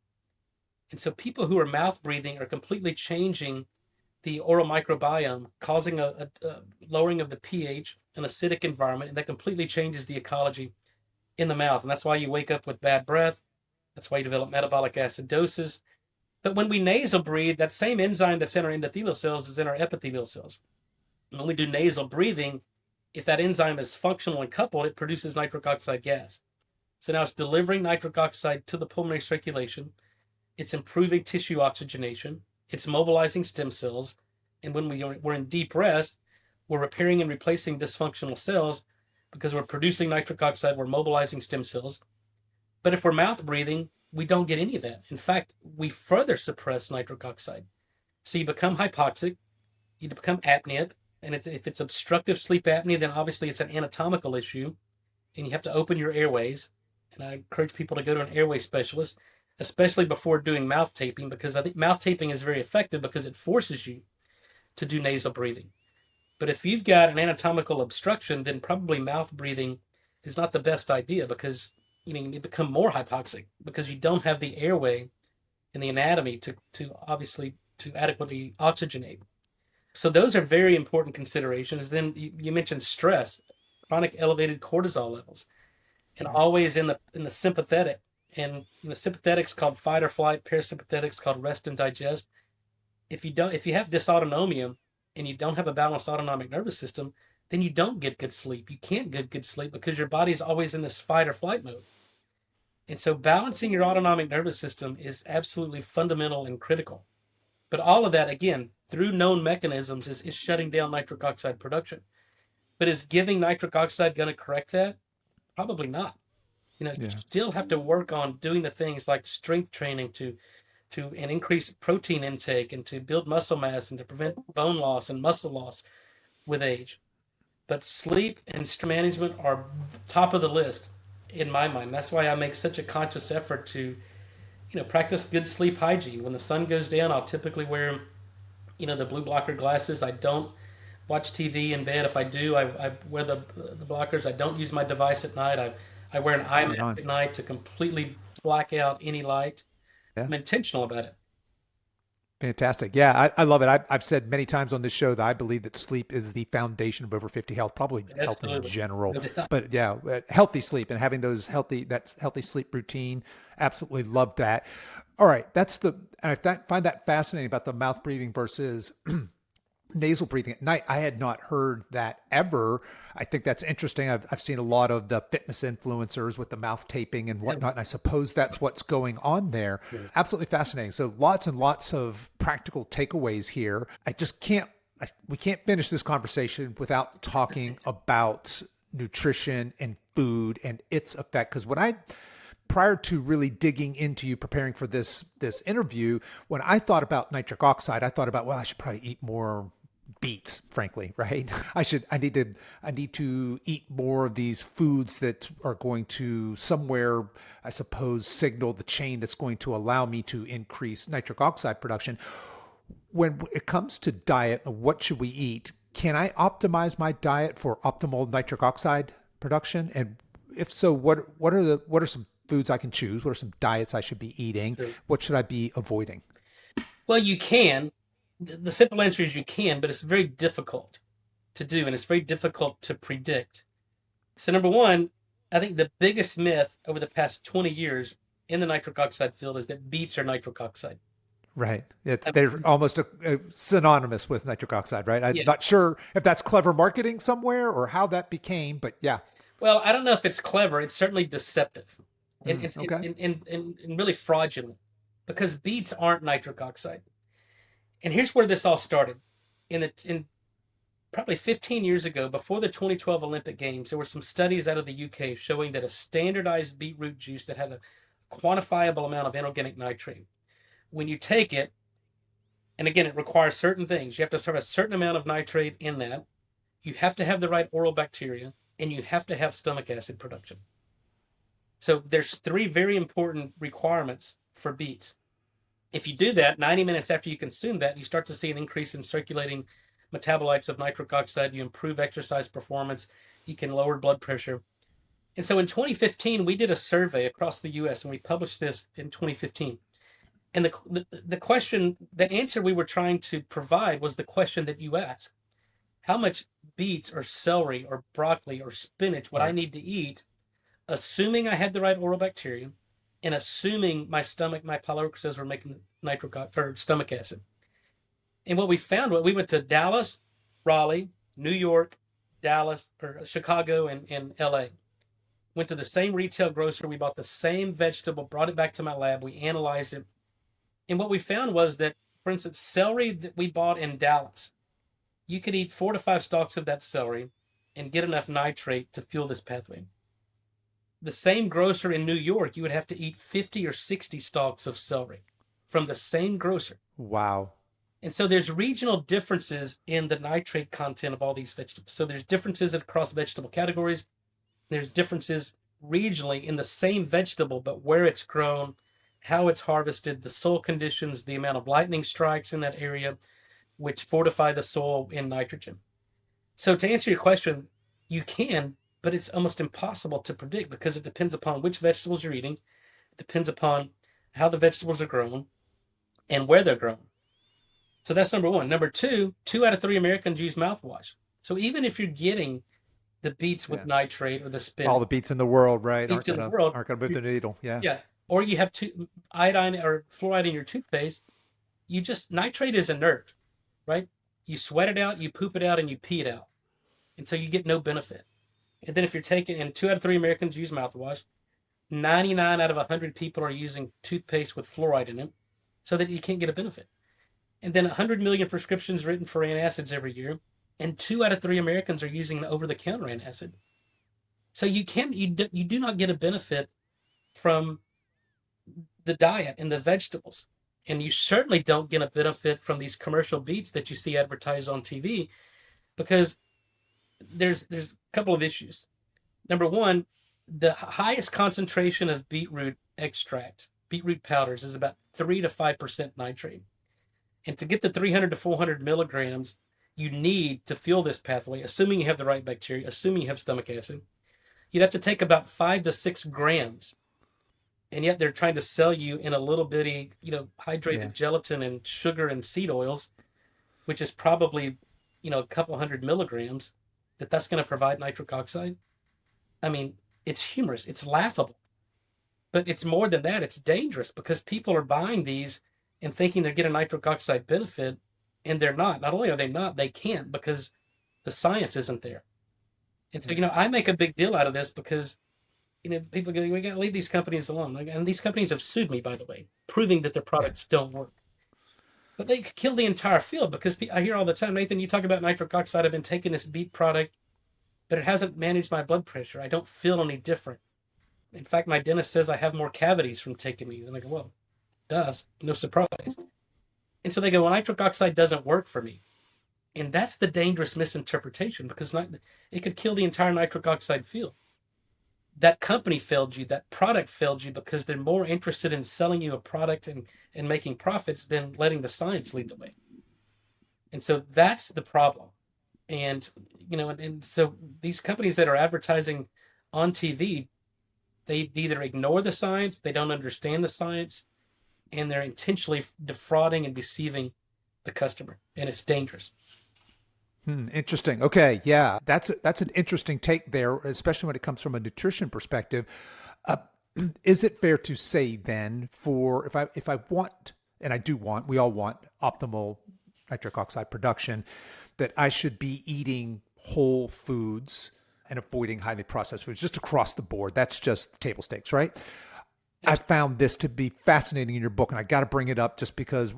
And so people who are mouth breathing are completely changing the oral microbiome, causing a lowering of the pH, an acidic environment, and that completely changes the ecology in the mouth. And that's why you wake up with bad breath. That's why you develop metabolic acidosis. But when we nasal breathe, that same enzyme that's in our endothelial cells is in our epithelial cells. And when we do nasal breathing, if that enzyme is functional and coupled, it produces nitric oxide gas. So now it's delivering nitric oxide to the pulmonary circulation. It's improving tissue oxygenation. It's mobilizing stem cells. And when we're in deep rest, we're repairing and replacing dysfunctional cells because we're producing nitric oxide, we're mobilizing stem cells. But if we're mouth breathing, we don't get any of that. In fact, we further suppress nitric oxide. So you become hypoxic, you become apneic, and if it's obstructive sleep apnea, then obviously it's an anatomical issue, and you have to open your airways. And I encourage people to go to an airway specialist, especially before doing mouth taping, because I think mouth taping is very effective because it forces you to do nasal breathing. But if you've got an anatomical obstruction, then probably mouth breathing is not the best idea because you become more hypoxic because you don't have the airway and the anatomy to obviously to adequately oxygenate. So those are very important considerations. Then you mentioned stress, chronic elevated cortisol levels, and Right. always in the sympathetic. And sympathetics called fight or flight, parasympathetics called rest and digest. If you have dysautonomia and you don't have a balanced autonomic nervous system, then you don't get good sleep. You can't get good sleep because your body's always in this fight or flight mode. And so balancing your autonomic nervous system is absolutely fundamental and critical. But all of that, again, through known mechanisms, is shutting down nitric oxide production. But is giving nitric oxide going to correct that? Probably not. You Yeah. still have to work on doing the things like strength training and increase protein intake and to build muscle mass and to prevent bone loss and muscle loss with age. But sleep and stress management are top of the list in my mind. That's why I make such a conscious effort to, practice good sleep hygiene. When the sun goes down, I'll typically wear, the blue blocker glasses. I don't watch TV in bed. If I do, I wear the blockers. I don't use my device at night. I wear an eye Right mask on. at night to completely black out any light. Yeah. I'm intentional about it. Fantastic. Yeah, I love it. I've said many times on this show that I believe that sleep is the foundation of over 50 health, probably health in Absolutely. general. No doubt. But yeah, healthy sleep and having that healthy sleep routine. Absolutely love that. All right. And find that fascinating about the mouth breathing versus nasal breathing at night. I had not heard that ever. I think that's interesting. I've seen a lot of the fitness influencers with the mouth taping and whatnot, and I suppose that's what's going on there. Yeah. Absolutely fascinating. So lots and lots of practical takeaways here. We can't finish this conversation without talking about nutrition and food and its effect. Because prior to really digging into you preparing for this interview, when I thought about nitric oxide, I thought about, well, I should probably eat more beets, frankly, right? I need to eat more of these foods that are going to somewhere, I suppose, signal the chain that's going to allow me to increase nitric oxide production. When it comes to diet, what should we eat? Can I optimize my diet for optimal nitric oxide production? And if so, what are some foods I can choose? What are some diets I should be eating? Sure. What should I be avoiding? Well, you can. The simple answer is you can, but it's very difficult to do and it's very difficult to predict. So, number one, I think the biggest myth over the past 20 years in the nitric oxide field is that beets are nitric oxide. Right. I They're almost synonymous with nitric oxide, right? I'm Yeah. not sure if that's clever marketing somewhere or how that became, but yeah. Well, I don't know if it's clever. It's certainly deceptive, and Mm, it's okay. and really fraudulent, because beets aren't nitric oxide. And here's where this all started. In probably 15 years ago, before the 2012 Olympic Games, there were some studies out of the UK showing that a standardized beetroot juice that had a quantifiable amount of inorganic nitrate, when you take it, and again, it requires certain things. You have to have a certain amount of nitrate in that. You have to have the right oral bacteria, and you have to have stomach acid production. So there's three very important requirements for beets. If you do that, 90 minutes after you consume that, you start to see an increase in circulating metabolites of nitric oxide. You improve exercise performance. You can lower blood pressure. And so in 2015, we did a survey across the US, and we published this in 2015. And the answer we were trying to provide was the question that you asked. How much beets or celery or broccoli or spinach would I Right. need to eat, assuming I had the right oral bacteria, and assuming my stomach, my pyloric cells were making nitric or stomach acid? And what we found, we went to Dallas, Raleigh, New York, Dallas, or Chicago, and LA. Went to the same retail grocer. We bought the same vegetable, brought it back to my lab. We analyzed it. And what we found was that, for instance, celery that we bought in Dallas, you could eat 4 to 5 stalks of that celery and get enough nitrate to fuel this pathway. The same grocer in New York, you would have to eat 50 or 60 stalks of celery from the same grocer. Wow. And so there's regional differences in the nitrate content of all these vegetables. So there's differences across vegetable categories. There's differences regionally in the same vegetable, but where it's grown, how it's harvested, the soil conditions, the amount of lightning strikes in that area, which fortify the soil in nitrogen. So to answer your question, you can, but it's almost impossible to predict, because it depends upon which vegetables you're eating. It depends upon how the vegetables are grown and where they're grown. So that's number one. Number two, 2 out of 3 Americans use mouthwash. So even if you're getting the beets with Yeah. nitrate or the All spinach, the beets in the world, right, beets in the world, aren't gonna move the needle. Yeah. yeah, or you have iodine or fluoride in your toothpaste, nitrate is inert, right? You sweat it out, you poop it out, and you pee it out. And so you get no benefit. And then if you're taking, and 2 out of 3 Americans use mouthwash, 99 out of 100 people are using toothpaste with fluoride in it, so that you can't get a benefit. And then 100 million prescriptions written for antacids every year, and 2 out of 3 Americans are using an over-the-counter antacid. So you do not get a benefit from the diet and the vegetables. And you certainly don't get a benefit from these commercial beets that you see advertised on TV, because there's a couple of issues. Number one, the highest concentration of beetroot extract, beetroot powders, is about 3 to 5% nitrate. And to get the 300 to 400 milligrams you need to fuel this pathway, assuming you have the right bacteria, assuming you have stomach acid, you'd have to take about 5 to 6 grams. And yet they're trying to sell you in a little bitty, hydrated Yeah. gelatin and sugar and seed oils, which is probably, a couple hundred milligrams, that's going to provide nitric oxide. I mean, it's humorous. It's laughable. But it's more than that. It's dangerous, because people are buying these and thinking they're getting nitric oxide benefit, and they're not. Not only are they not, they can't, because the science isn't there. And so, Yeah. I make a big deal out of this, because people go, we got to leave these companies alone. And these companies have sued me, by the way, proving that their products don't work. But they could kill the entire field, because I hear all the time, Nathan, you talk about nitric oxide. I've been taking this beet product, but it hasn't managed my blood pressure. I don't feel any different. In fact, my dentist says I have more cavities from taking these. And I go, well, duh, no surprise. And so they go, well, nitric oxide doesn't work for me. And that's the dangerous misinterpretation, because it could kill the entire nitric oxide field. That company failed you, that product failed you, because they're more interested in selling you a product and making profits than letting the science lead the way. And so that's the problem. And, and so these companies that are advertising on TV, they either ignore the science, they don't understand the science, and they're intentionally defrauding and deceiving the customer. And it's dangerous. Interesting. Okay, yeah, that's an interesting take there, especially when it comes from a nutrition perspective. Uh, is it fair to say then, for if I want and we all want optimal nitric oxide production, that I should be eating whole foods and avoiding highly processed foods just across the board. That's just table stakes, right? I found this to be fascinating in your book, and I got to bring it up just because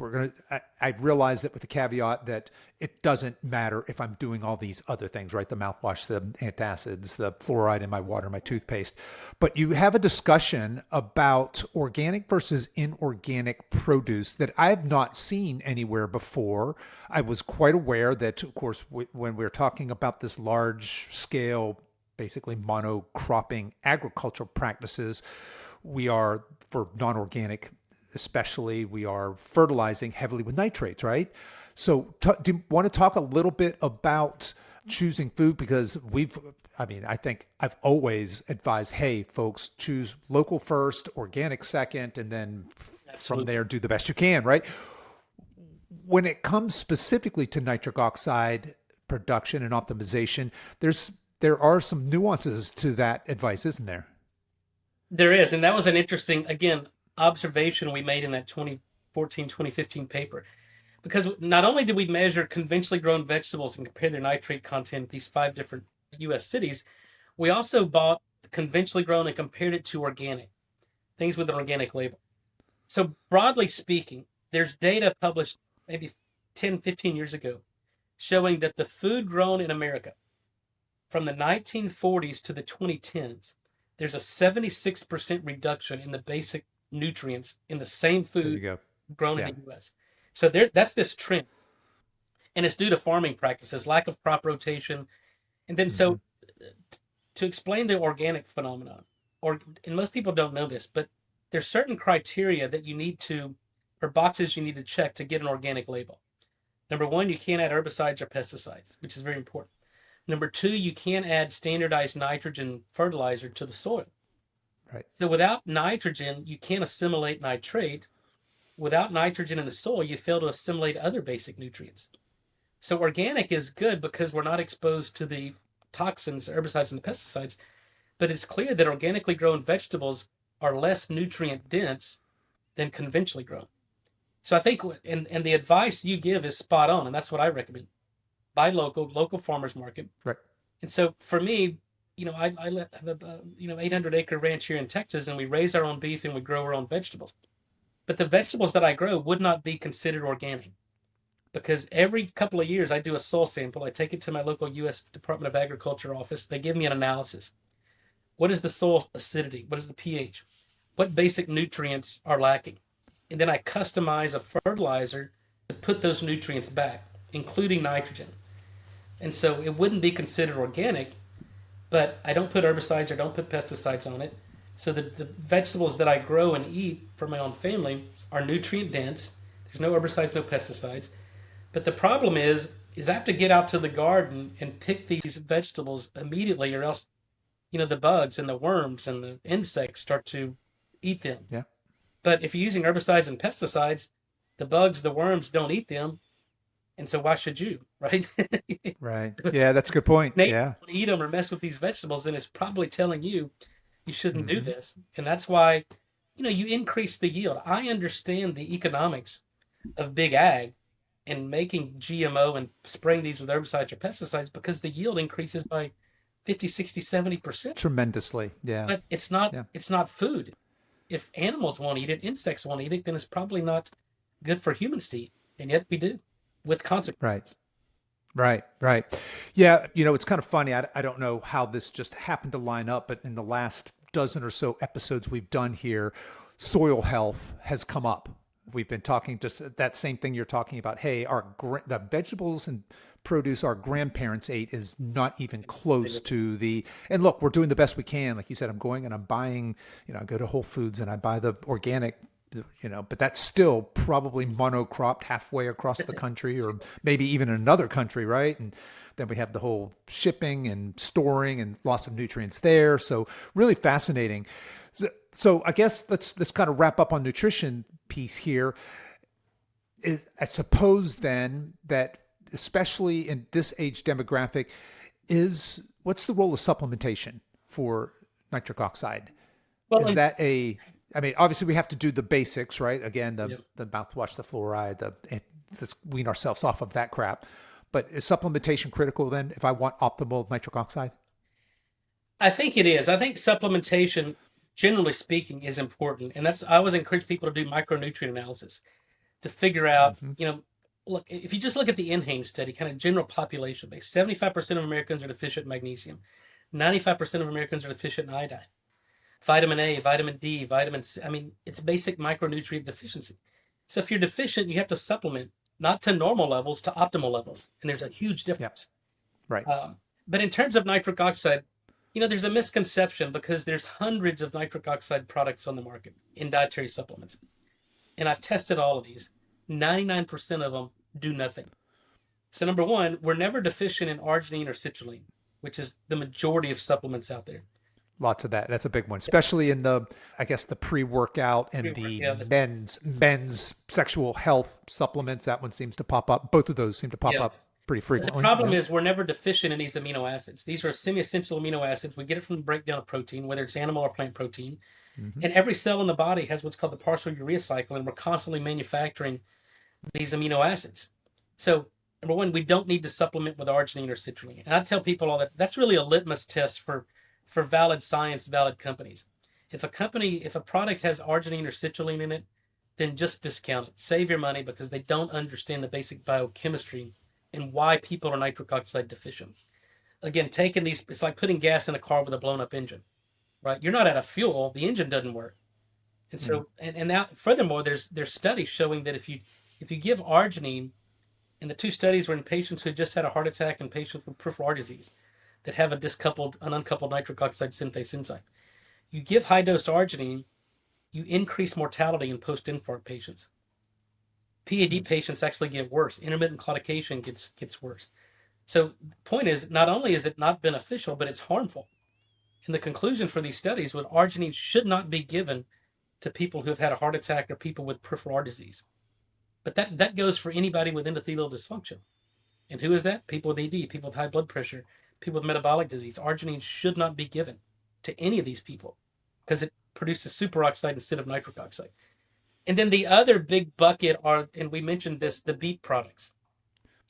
I realize that with the caveat that it doesn't matter if I'm doing all these other things, right? The mouthwash, the antacids, the fluoride in my water, my toothpaste. But you have a discussion about organic versus inorganic produce that I have not seen anywhere before. I was quite aware that, of course, when we're talking about this large scale, basically monocropping agricultural practices, we are, for non-organic especially, we are fertilizing heavily with nitrates, right? So do you want to talk a little bit about choosing food? Because I think I've always advised, hey, folks, choose local first, organic second, and then from there, do the best you can, right? When it comes specifically to nitric oxide production and optimization, there are some nuances to that advice, isn't there? There is, and that was an interesting, again, observation we made in that 2014, 2015 paper. Because not only did we measure conventionally grown vegetables and compare their nitrate content in these 5 different U.S. cities, we also bought conventionally grown and compared it to organic, things with an organic label. So broadly speaking, there's data published maybe 10, 15 years ago showing that the food grown in America from the 1940s to the 2010s, there's a 76% reduction in the basic nutrients in the same food grown in the U.S. So that's this trend. And it's due to farming practices, lack of crop rotation. And then so to explain the organic phenomenon, and most people don't know this, but there's certain criteria that you need to, or boxes you need to check to get an organic label. Number 1, you can't add herbicides or pesticides, which is very important. Number 2, you can't add standardized nitrogen fertilizer to the soil. Right. So without nitrogen, you can't assimilate nitrate. Without nitrogen in the soil, you fail to assimilate other basic nutrients. So organic is good because we're not exposed to the toxins, herbicides, and the pesticides. But it's clear that organically grown vegetables are less nutrient dense than conventionally grown. So I think, and the advice you give is spot on, and that's what I recommend. Buy local farmers market. Right. And so for me, I have a 800-acre ranch here in Texas, and we raise our own beef and we grow our own vegetables. But the vegetables that I grow would not be considered organic because every couple of years I do a soil sample. I take it to my local U.S. Department of Agriculture office. They give me an analysis. What is the soil acidity? What is the pH? What basic nutrients are lacking? And then I customize a fertilizer to put those nutrients back, including nitrogen. And so it wouldn't be considered organic, but I don't put herbicides or don't put pesticides on it. So the vegetables that I grow and eat for my own family are nutrient dense. There's no herbicides, no pesticides. But the problem is I have to get out to the garden and pick these vegetables immediately, or else, the bugs and the worms and the insects start to eat them. Yeah. But if you're using herbicides and pesticides, the bugs, the worms don't eat them. And so why should you, right? Right. Yeah, that's a good point. Yeah. Eat them or mess with these vegetables, then it's probably telling you shouldn't do this. And that's why, you increase the yield. I understand the economics of big ag and making GMO and spraying these with herbicides or pesticides because the yield increases by 50, 60, 70%. Tremendously. Yeah. But it's not food. If animals won't eat it, insects won't eat it, then it's probably not good for humans to eat. And yet we do, with consequences. Right. Yeah. It's kind of funny. I don't know how this just happened to line up, but in the last dozen or so episodes we've done here, soil health has come up. We've been talking just that same thing you're talking about. Hey, the vegetables and produce our grandparents ate is not even close to and look, we're doing the best we can. Like you said, I'm going and I'm buying, I go to Whole Foods and I buy the organic, but that's still probably monocropped halfway across the country or maybe even in another country, right? And then we have the whole shipping and storing and loss of nutrients there. So really fascinating. So I guess let's kind of wrap up on nutrition piece here. I suppose then that especially in this age demographic what's the role of supplementation for nitric oxide? Well, is that I mean, obviously we have to do the basics, right? Again, Yeah. the mouthwash, the fluoride, let's wean ourselves off of that crap. But is supplementation critical then if I want optimal nitric oxide? I think it is. I think supplementation, generally speaking, is important. And I always encourage people to do micronutrient analysis to figure out, Hmm. look, if you just look at the NHANES study, kind of general population base, 75% of Americans are deficient in magnesium, 95% of Americans are deficient in iodine, vitamin A, vitamin D, vitamin C. I mean, it's basic micronutrient deficiency. So if you're deficient, you have to supplement, not to normal levels, to optimal levels. And there's a huge Yep. difference. Right. But in terms of nitric oxide, there's a misconception because there's hundreds of nitric oxide products on the market in dietary supplements. And I've tested all of these. 99% of them do nothing. So number one, we're never deficient in arginine or citrulline, which is the majority of supplements out there. Lots of that. That's a big one, especially in I guess the pre-workout and the Yeah, men's sexual health supplements. That one seems to pop up. Both of those seem to pop yeah. up pretty And the frequently. problem Yeah. is we're never deficient in these amino acids. These are semi-essential amino acids. We get it from the breakdown of protein, whether it's animal or plant protein. Hmm. And every cell in the body has what's called the partial urea cycle, and we're constantly manufacturing these amino acids. So, number one, we don't need to supplement with arginine or citrulline. And I tell people all that that's really a litmus test for valid science, valid companies. If a product has arginine or citrulline in it, then just discount it. Save your money because they don't understand the basic biochemistry and why people are nitric oxide deficient. Again, taking these, it's like putting gas in a car with a blown up engine, right? You're not out of fuel, the engine doesn't work. And Mm. so, and now, furthermore, there's studies showing that if you give arginine, and the two studies were in patients who just had a heart attack and patients with peripheral artery disease that have an uncoupled nitric oxide synthase enzyme. You give high dose arginine, you increase mortality in post infarct patients. PAD patients actually get worse. Intermittent claudication gets worse. So the point is, not only is it not beneficial, but it's harmful. And the conclusion for these studies was arginine should not be given to people who have had a heart attack or people with peripheral artery disease. But that goes for anybody with endothelial dysfunction. And who is that? People with AD, people with high blood pressure, people with metabolic disease. Arginine should not be given to any of these people because it produces superoxide instead of nitric oxide. And then the other big bucket are, and we mentioned this, the beet products.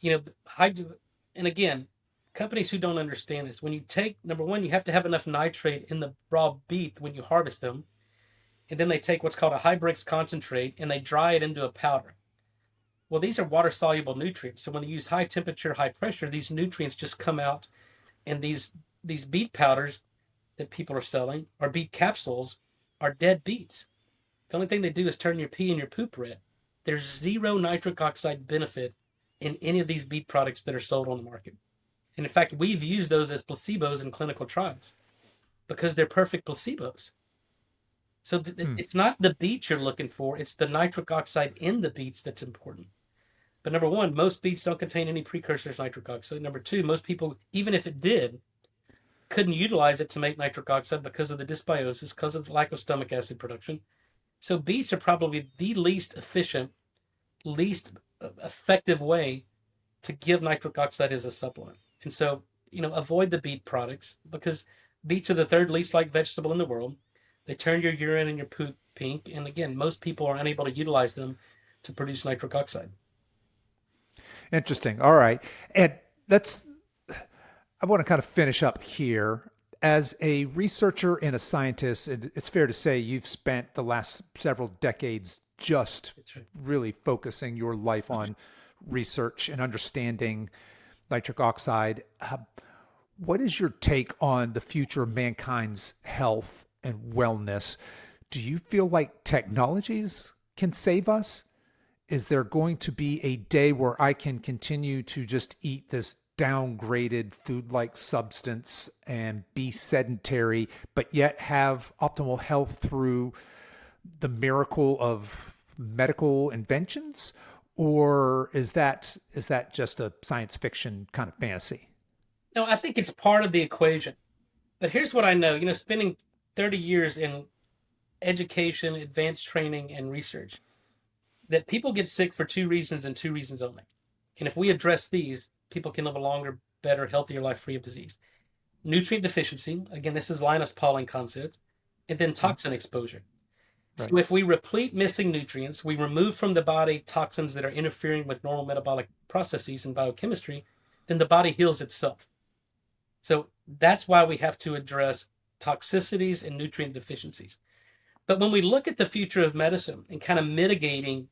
And again, companies who don't understand this, when you take, number one, you have to have enough nitrate in the raw beet when you harvest them. And then they take what's called a high Brix concentrate and they dry it into a powder. Well, these are water soluble nutrients. So when they use high temperature, high pressure, these nutrients just come out. And these beet powders that people are selling, or beet capsules, are dead beets. The only thing they do is turn your pee and your poop red. There's zero nitric oxide benefit in any of these beet products that are sold on the market. And in fact, we've used those as placebos in clinical trials because they're perfect placebos. So it's not the beets you're looking for, it's the nitric oxide in the beets that's important. But number one, most beets don't contain any precursors nitric oxide. Number two, most people, even if it did, couldn't utilize it to make nitric oxide because of the dysbiosis, because of lack of stomach acid production. So beets are probably the least efficient, least effective way to give nitric oxide as a supplement. And so, avoid the beet products because beets are the third least liked vegetable in the world. They turn your urine and your poop pink. And again, most people are unable to utilize them to produce nitric oxide. Interesting. All right. And I want to kind of finish up here. As a researcher and a scientist, it's fair to say you've spent the last several decades just really focusing your life on research and understanding nitric oxide. What is your take on the future of mankind's health and wellness? Do you feel like technologies can save us? Is there going to be a day where I can continue to just eat this downgraded food-like substance and be sedentary, but yet have optimal health through the miracle of medical inventions? Or is that just a science fiction kind of fantasy? No, I think it's part of the equation. But here's what I know, spending 30 years in education, advanced training, and research, that people get sick for two reasons and two reasons only. And if we address these, people can live a longer, better, healthier life free of disease. Nutrient deficiency, again, this is Linus Pauling concept, and then toxin exposure. Right. So if we replete missing nutrients, we remove from the body toxins that are interfering with normal metabolic processes and biochemistry, then the body heals itself. So that's why we have to address toxicities and nutrient deficiencies. But when we look at the future of medicine and kind of mitigating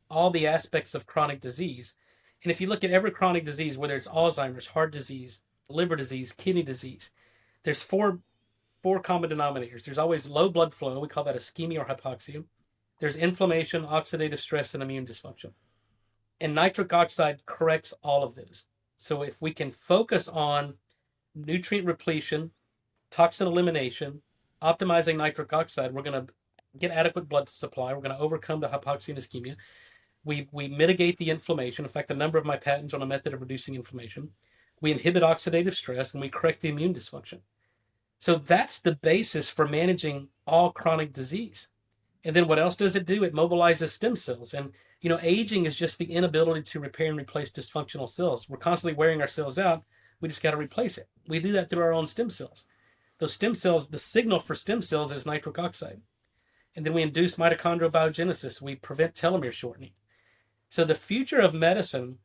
all the aspects of chronic disease, and if you look at every chronic disease, whether it's Alzheimer's, heart disease, liver disease, kidney disease, there's four common denominators. There's always low blood flow. We call that ischemia or hypoxia. There's inflammation, oxidative stress, and immune dysfunction. And nitric oxide corrects all of those. So if we can focus on nutrient repletion, toxin elimination, optimizing nitric oxide, we're going to get adequate blood supply. We're going to overcome the hypoxia and ischemia. We mitigate the inflammation. In fact, a number of my patents on a method of reducing inflammation. We inhibit oxidative stress, and we correct the immune dysfunction. So that's the basis for managing all chronic disease. And then what else does it do? It mobilizes stem cells. And, aging is just the inability to repair and replace dysfunctional cells. We're constantly wearing our cells out. We just got to replace it. We do that through our own stem cells. Those stem cells, the signal for stem cells is nitric oxide. And then we induce mitochondrial biogenesis. We prevent telomere shortening. So the future of medicine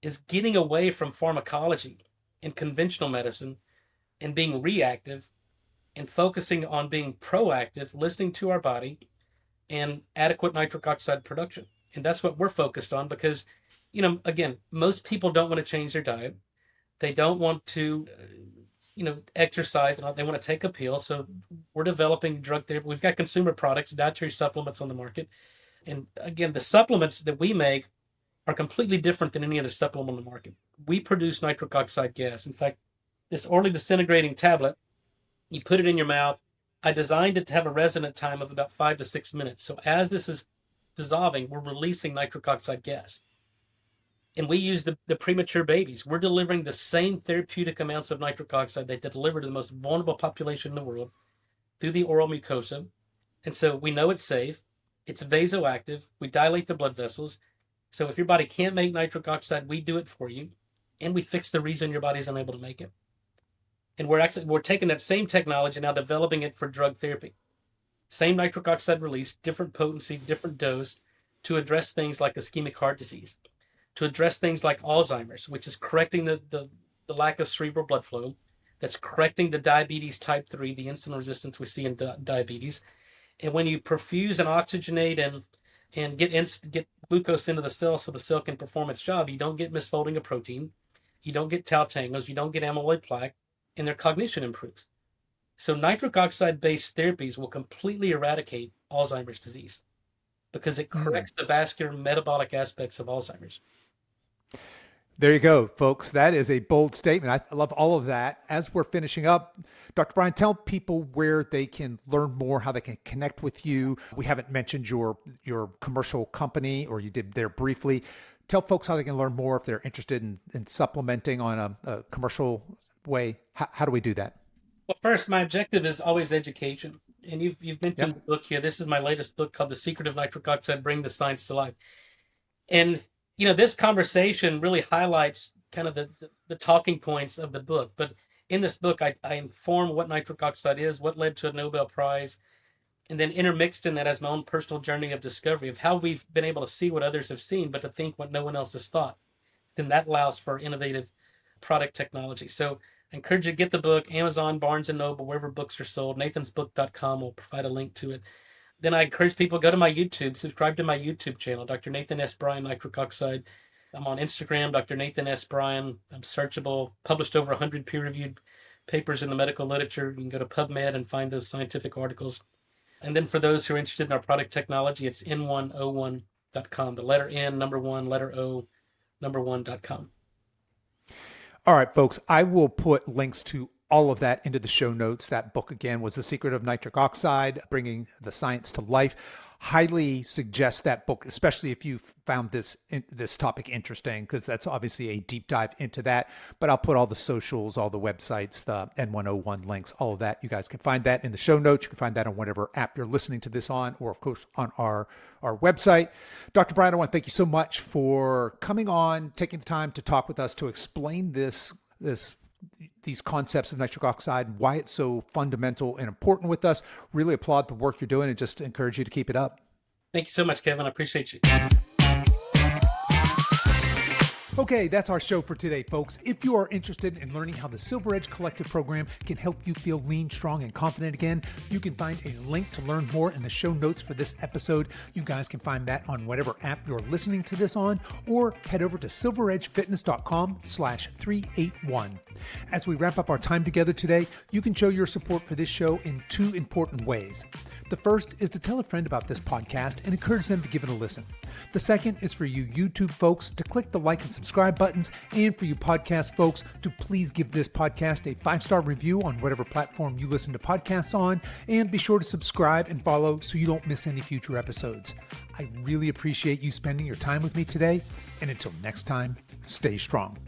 is getting away from pharmacology and conventional medicine and being reactive and focusing on being proactive, listening to our body, and adequate nitric oxide production. And that's what we're focused on because, again, most people don't want to change their diet. They don't want to, exercise. They want to take a pill. So we're developing drug therapy. We've got consumer products, dietary supplements on the market. And again, the supplements that we make are completely different than any other supplement on the market. We produce nitric oxide gas. In fact, this orally disintegrating tablet, you put it in your mouth. I designed it to have a resonant time of about 5 to 6 minutes. So as this is dissolving, we're releasing nitric oxide gas. And we use the premature babies. We're delivering the same therapeutic amounts of nitric oxide that they deliver to the most vulnerable population in the world through the oral mucosa. And so we know it's safe. It's vasoactive. We dilate the blood vessels. So if your body can't make nitric oxide, we do it for you. And we fix the reason your body's unable to make it. And we're taking that same technology and now developing it for drug therapy. Same nitric oxide release, different potency, different dose to address things like ischemic heart disease, to address things like Alzheimer's, which is correcting the lack of cerebral blood flow, that's correcting the diabetes type 3, the insulin resistance we see in diabetes. And when you perfuse and oxygenate and get glucose into the cell so the cell can perform its job, you don't get misfolding of protein, you don't get tau tangles, you don't get amyloid plaque, and their cognition improves. So nitric oxide-based therapies will completely eradicate Alzheimer's disease because it corrects the vascular metabolic aspects of Alzheimer's. There you go, folks. That is a bold statement. I love all of that. As we're finishing up, Dr. Bryan, tell people where they can learn more, how they can connect with you. We haven't mentioned your commercial company, or you did there briefly. Tell folks how they can learn more if they're interested in supplementing on a commercial way. How do we do that? Well, first, my objective is always education. And you've mentioned the book here. This is my latest book called The Secret of Nitric Oxide, Bring the Science to Life. And, this conversation really highlights kind of the talking points of the book. But in this book, I inform what nitric oxide is, what led to a Nobel Prize, and then intermixed in that as my own personal journey of discovery of how we've been able to see what others have seen, but to think what no one else has thought. Then that allows for innovative product technology. So I encourage you to get the book, Amazon, Barnes & Noble, wherever books are sold. nathansbook.com will provide a link to it. Then I encourage people to go to my YouTube, subscribe to my YouTube channel, Dr. Nathan S. Bryan, Nitric Oxide. I'm on Instagram, Dr. Nathan S. Bryan. I'm searchable, published over 100 peer-reviewed papers in the medical literature. You can go to PubMed and find those scientific articles. And then for those who are interested in our product technology, it's n101.com. The letter N, number 1, letter O, number 1.com. All right, folks, I will put links to all of that into the show notes. That book, again, was The Secret of Nitric Oxide, Bringing the Science to Life. Highly suggest that book, especially if you found this topic interesting, because that's obviously a deep dive into that. But I'll put all the socials, all the websites, the N101 links, all of that. You guys can find that in the show notes. You can find that on whatever app you're listening to this on, or of course on our website. Dr. Bryan, I want to thank you so much for coming on, taking the time to talk with us, to explain this these concepts of nitric oxide and why it's so fundamental and important with us. Really applaud the work you're doing and just encourage you to keep it up. Thank you so much, Kevin. I appreciate you. Okay, that's our show for today, folks. If you are interested in learning how the Silver Edge Collective program can help you feel lean, strong, and confident again, you can find a link to learn more in the show notes for this episode. You guys can find that on whatever app you're listening to this on, or head over to silveredgefitness.com/381. As we wrap up our time together today, you can show your support for this show in two important ways. The first is to tell a friend about this podcast and encourage them to give it a listen. The second is for you YouTube folks to click the like and subscribe buttons, and for you podcast folks to please give this podcast a 5-star review on whatever platform you listen to podcasts on, and be sure to subscribe and follow so you don't miss any future episodes. I really appreciate you spending your time with me today, and until next time, stay strong.